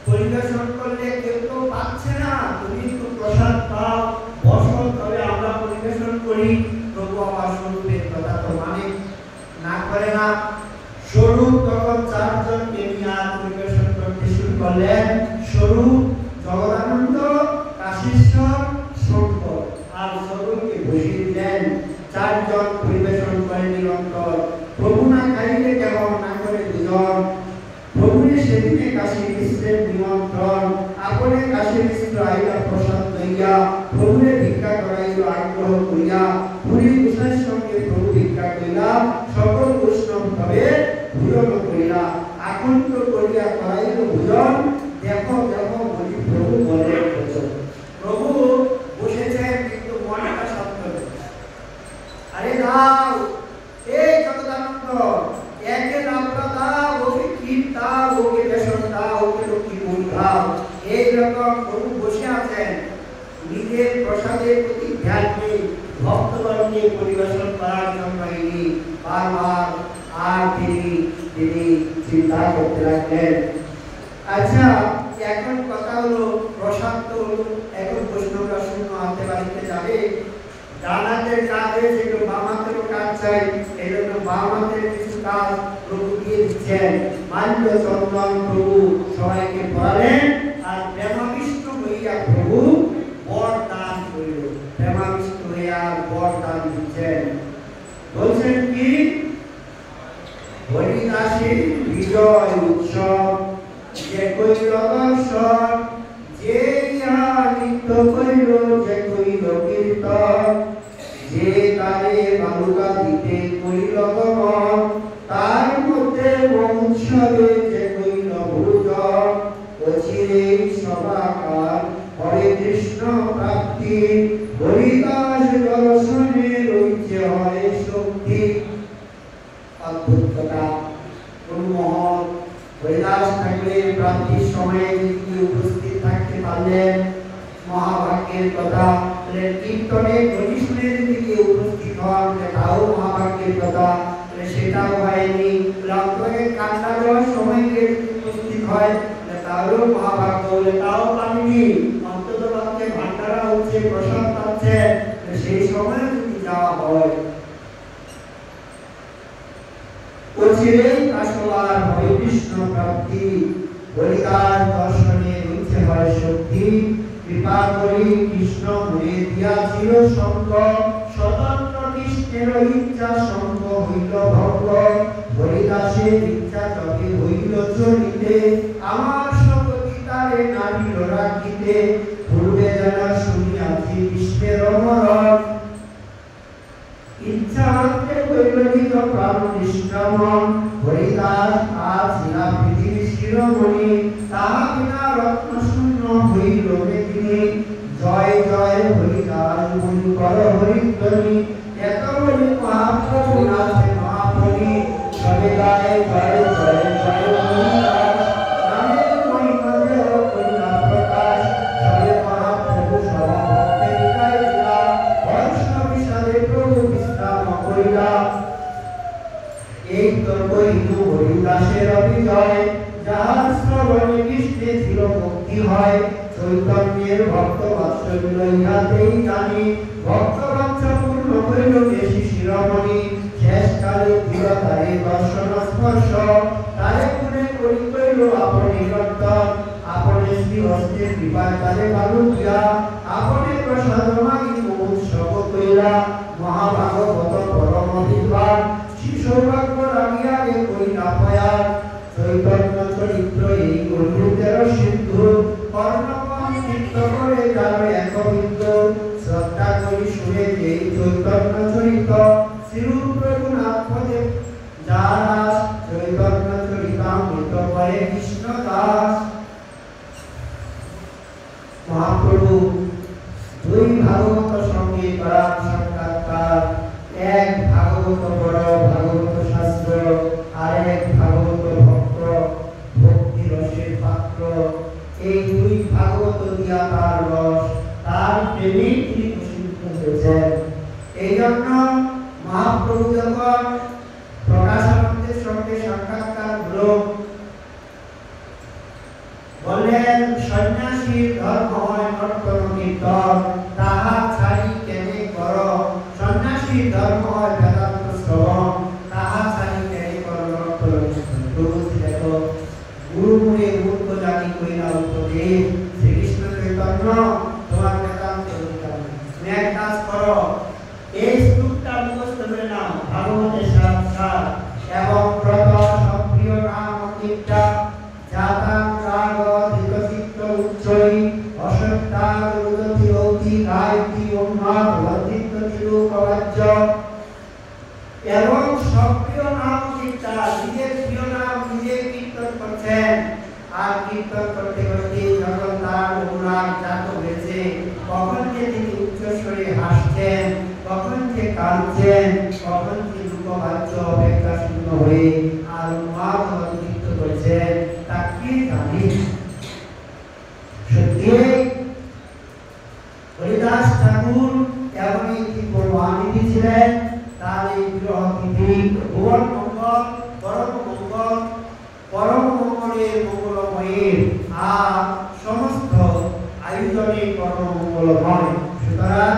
পরিবেশন করলে কেউ তো পাচ্ছে না, তুমি তো প্রসাদ পাও, বসো তবে আমরা পরিবেশন করি। প্রভু আমার স্বরূপের কথা তো মানে না করে না। স্বরূপ তখন চারজনকে নিয়ে পরিবেশন করতে শুরু করলেন। স্বরূপ, জগদানন্দ, কাশীশ্বর, শঙ্কর আর স্বরূপকে বসিয়ে দিলেন। চারজন পরিবেশন করে নিরন্তর। প্রভু না খাইলে কেমন, না করে দুজন। প্রভুরে সেদিনে কাশী মিশ্রের নিমন্ত্রণ, আপনে কাশী মিশ্র আইলা প্রসাদ লইয়া প্রভুরে ভিক্ষা করাইল আগ্রহ করিয়া। পুরী গোসাইয়ের সঙ্গে প্রভু ভিক্ষা করিলা, সকল বৈষ্ণব ভাবে ভূজন করিলা, আকণ্ঠ করিয়া করাইল ভূজন। দেখো দেখো বলি প্রভু বলে প্রভু বসেছেন কিন্তু মনটা শান্ত নেই। আরে দাও, এই জগদানন্দ একে রাবড়া দাও, ওকে ক্ষীর দাও, ওকে বেসন দাও, ওকে লক্ষ্মী ফুল দাও। এইরকম প্রভু বসে আছেন, নিজের প্রসাদের প্রতি ধ্যান নেই, ভক্তগণকে পরিবেশন করার জন্যই বারবার আর তিনি চিন্তা করতে লাগলেন। আচ্ছা এখন কথা হলো প্রসাদ তো হলো, এখন বৈষ্ণবরা শূন্য হাতে বাড়িতে যাবে, ডান হাতের কাজ হয়েছে, একটু বাম হাতেরও কাজ চাই। এই জন্য বাম হাতের কিছু কাজ প্রভু দিয়ে দিচ্ছেন। মাল্য চন্দন প্রভু সবাইকে পড়ালেন আর প্রেমাবিষ্ট হইয়া প্রভু বর দান করিল। প্রেমাবিষ্ট হইয়া বর দান দিচ্ছেন। বলছেন কি হরিদাসী বিজয় উৎসব, যে কইল দর্শন, যে ইহা নিত্য কইল, যে কইল কীর্তন, যে তারে বালুকা দিতে কইল গমন, তার মধ্যে মহোৎসবে যে কইল ভূজন। অচিরে সভাকার হরে কৃষ্ণ প্রাপ্তি, হরিদাস দর্শনে রইছে হয় শক্তি। অদ্ভুত কথা। মহৎ হরিদাস ঠাকুরের প্রাপ্তির সময়ে তিনি উপস্থিত থাকতে পারলেন, মহাভাগ্যের কথা। কীর্তনে গণিষ্ঠে যদি উপস্থিত হন তাও মহাভাগ্যের কথা, সেটাও হয়নি। অন্তরে কান্না দেওয়ার সময় উপস্থিত হয় তাহলেও মহাভাগ্য বলে তাও পানিনি, অন্তত পক্ষে ভান্ডারা হচ্ছে, প্রসাদ পাচ্ছে, সেই সময় যদি যাওয়া হয় অচিরেই আসবার হবে কৃষ্ণ প্রাপ্তি। হরিদাস দর্শনে রয়েছে হয় শক্তি, কৃপা করি কৃষ্ণ মনে দিয়াছিল সঙ্গ, স্বতন্ত্র কৃষ্ণের ইচ্ছা সঙ্গ হইল ভঙ্গ। হরিদাসের ইচ্ছা তবে হইল চলিতে, আমার সকতি তারে নারিল রাখিতে। পূর্বে যারা শুনিয়াছি কৃষ্ণের অমরণ, ইচ্ছা মাত্রে কৈবলিক প্রাণ নিষ্ক্রমণ। হরিদাস আজ ছিলা পৃথিবী শিরোমণি, তাহা বিনা রত্ন শূন্য হইল মেদিনী। জয় জয় হরিদাস গুণ কর হরিধ্বনি, এত বলি মহাপ্রভু নাথে মহাপ্রভু। সবে গায়ে জয় জয় জয় হরিদাস, নামের মহিমা দেহ করিলা প্রকাশ। সবে মহাপ্রভু সভা ভক্তে বিকাইলা, বৈষ্ণব বিষাদে প্রভু বিশ্রাম করিলা। এই তো কহিল হরিদাসের অভিজয়, যাহার শ্রবণে কৃষ্ণে ছিল ভক্তি হয়। চৈতন্যের ভক্ত বাৎসল্য ইহাতেই জানি, ভক্ত বাঞ্ছা পূর্ণ করিল বেশি শিরোমণি। শেষকালে দিল তারে দর্শন স্পর্শ, তারে গুণে করি করিল আপনি কর্তন। আপনি শ্রী হস্তে কৃপায় তারে বালু দিয়া, আপনি প্রসাদ মাগি উৎসব কইলা। মহাভাগবত পরম বিদ্বান, শ্রী সৌভাগ্য রাগিয়া গে করিলা পয়ার। চৈতন্য চরিত্র এই গণ্ডুতের সিন্ধু, কর্ণপণ চিত্ত করে যাবে এক বিন্দু। শ্রদ্ধা করি শুনে এই চৈতন্য চরিত্র, শ্রীরূপ রঘুনাথ পদে যারাস। চৈতন্য চরিতামৃত করে কৃষ্ণ দাস। মহাপ্রভু দুই ভাগবত সঙ্গে করা সাক্ষাৎকার, এক ভাগবত বড় ভাগবত শাস্ত্র, আর এক ভাগবত ভক্ত ভক্তি রসের পাত্র। এই দুই ভাগবত দিয়া তার রস, তার প্রেমে তিনি প্রসিদ্ধ হয়েছেন। এই জন্য মহাপ্রভু যখন প্রকাশানন্দের সঙ্গে সাক্ষাৎকার হলো, বললেন সন্ন্যাসীর ধর্ম হয় নর্তন কীর্তন, তাহা ছাড়ি কেনে কর। সন্ন্যাসীর ধর্ম হয় বেদান্ত শ্রবণ, তাহা ছাড়ি কেনে কর নর্তন কীর্তন। প্রভু দেখো, গুরু মুড়ে মূর্খ জাতি কইলা উপদেশ। শ্রীকৃষ্ণ চৈতন্য তোমার বেদান্ত বিজ্ঞান, তুমি এক কাজ করো, এই শ্লোকটা মুখস্থ করে নাও, ভাগবতের সার এবং প্রত সক্রিয় নাম অতীতটা। জাতাং রাগ বিকশিত উচ্চৈ, অসত্তাং রুদতি রৌতি গায়তি উন্মাদ বর্ধিত তিরুকবাজ্য। এবং সক্রিয় নাম অতীতটা, নিজের প্রিয় নাম নিজে কীর্তন করছেন। আর কীর্তন করতে করতে যখন তার অনুরাগ জাত হয়েছে, কখন যে তিনি উচ্চস্বরে হাসছেন, কখন যে কাঁদছেন, কখন যে লোকবাচ্য অপেক্ষা শূন্য হয়ে আর উন্মাদ বর্ধিত করছেন, তা কে জানে? সত্যি হরিদাস ঠাকুর এমন একটি পরমানিধি ছিলেন। তার এই বিরহ তিথি ভুবন মঙ্গল, পরম মঙ্গল, পরম মঙ্গলের মঙ্গলময়ের, আর সমস্ত আয়োজনে পরম মঙ্গলময়। সুতরাং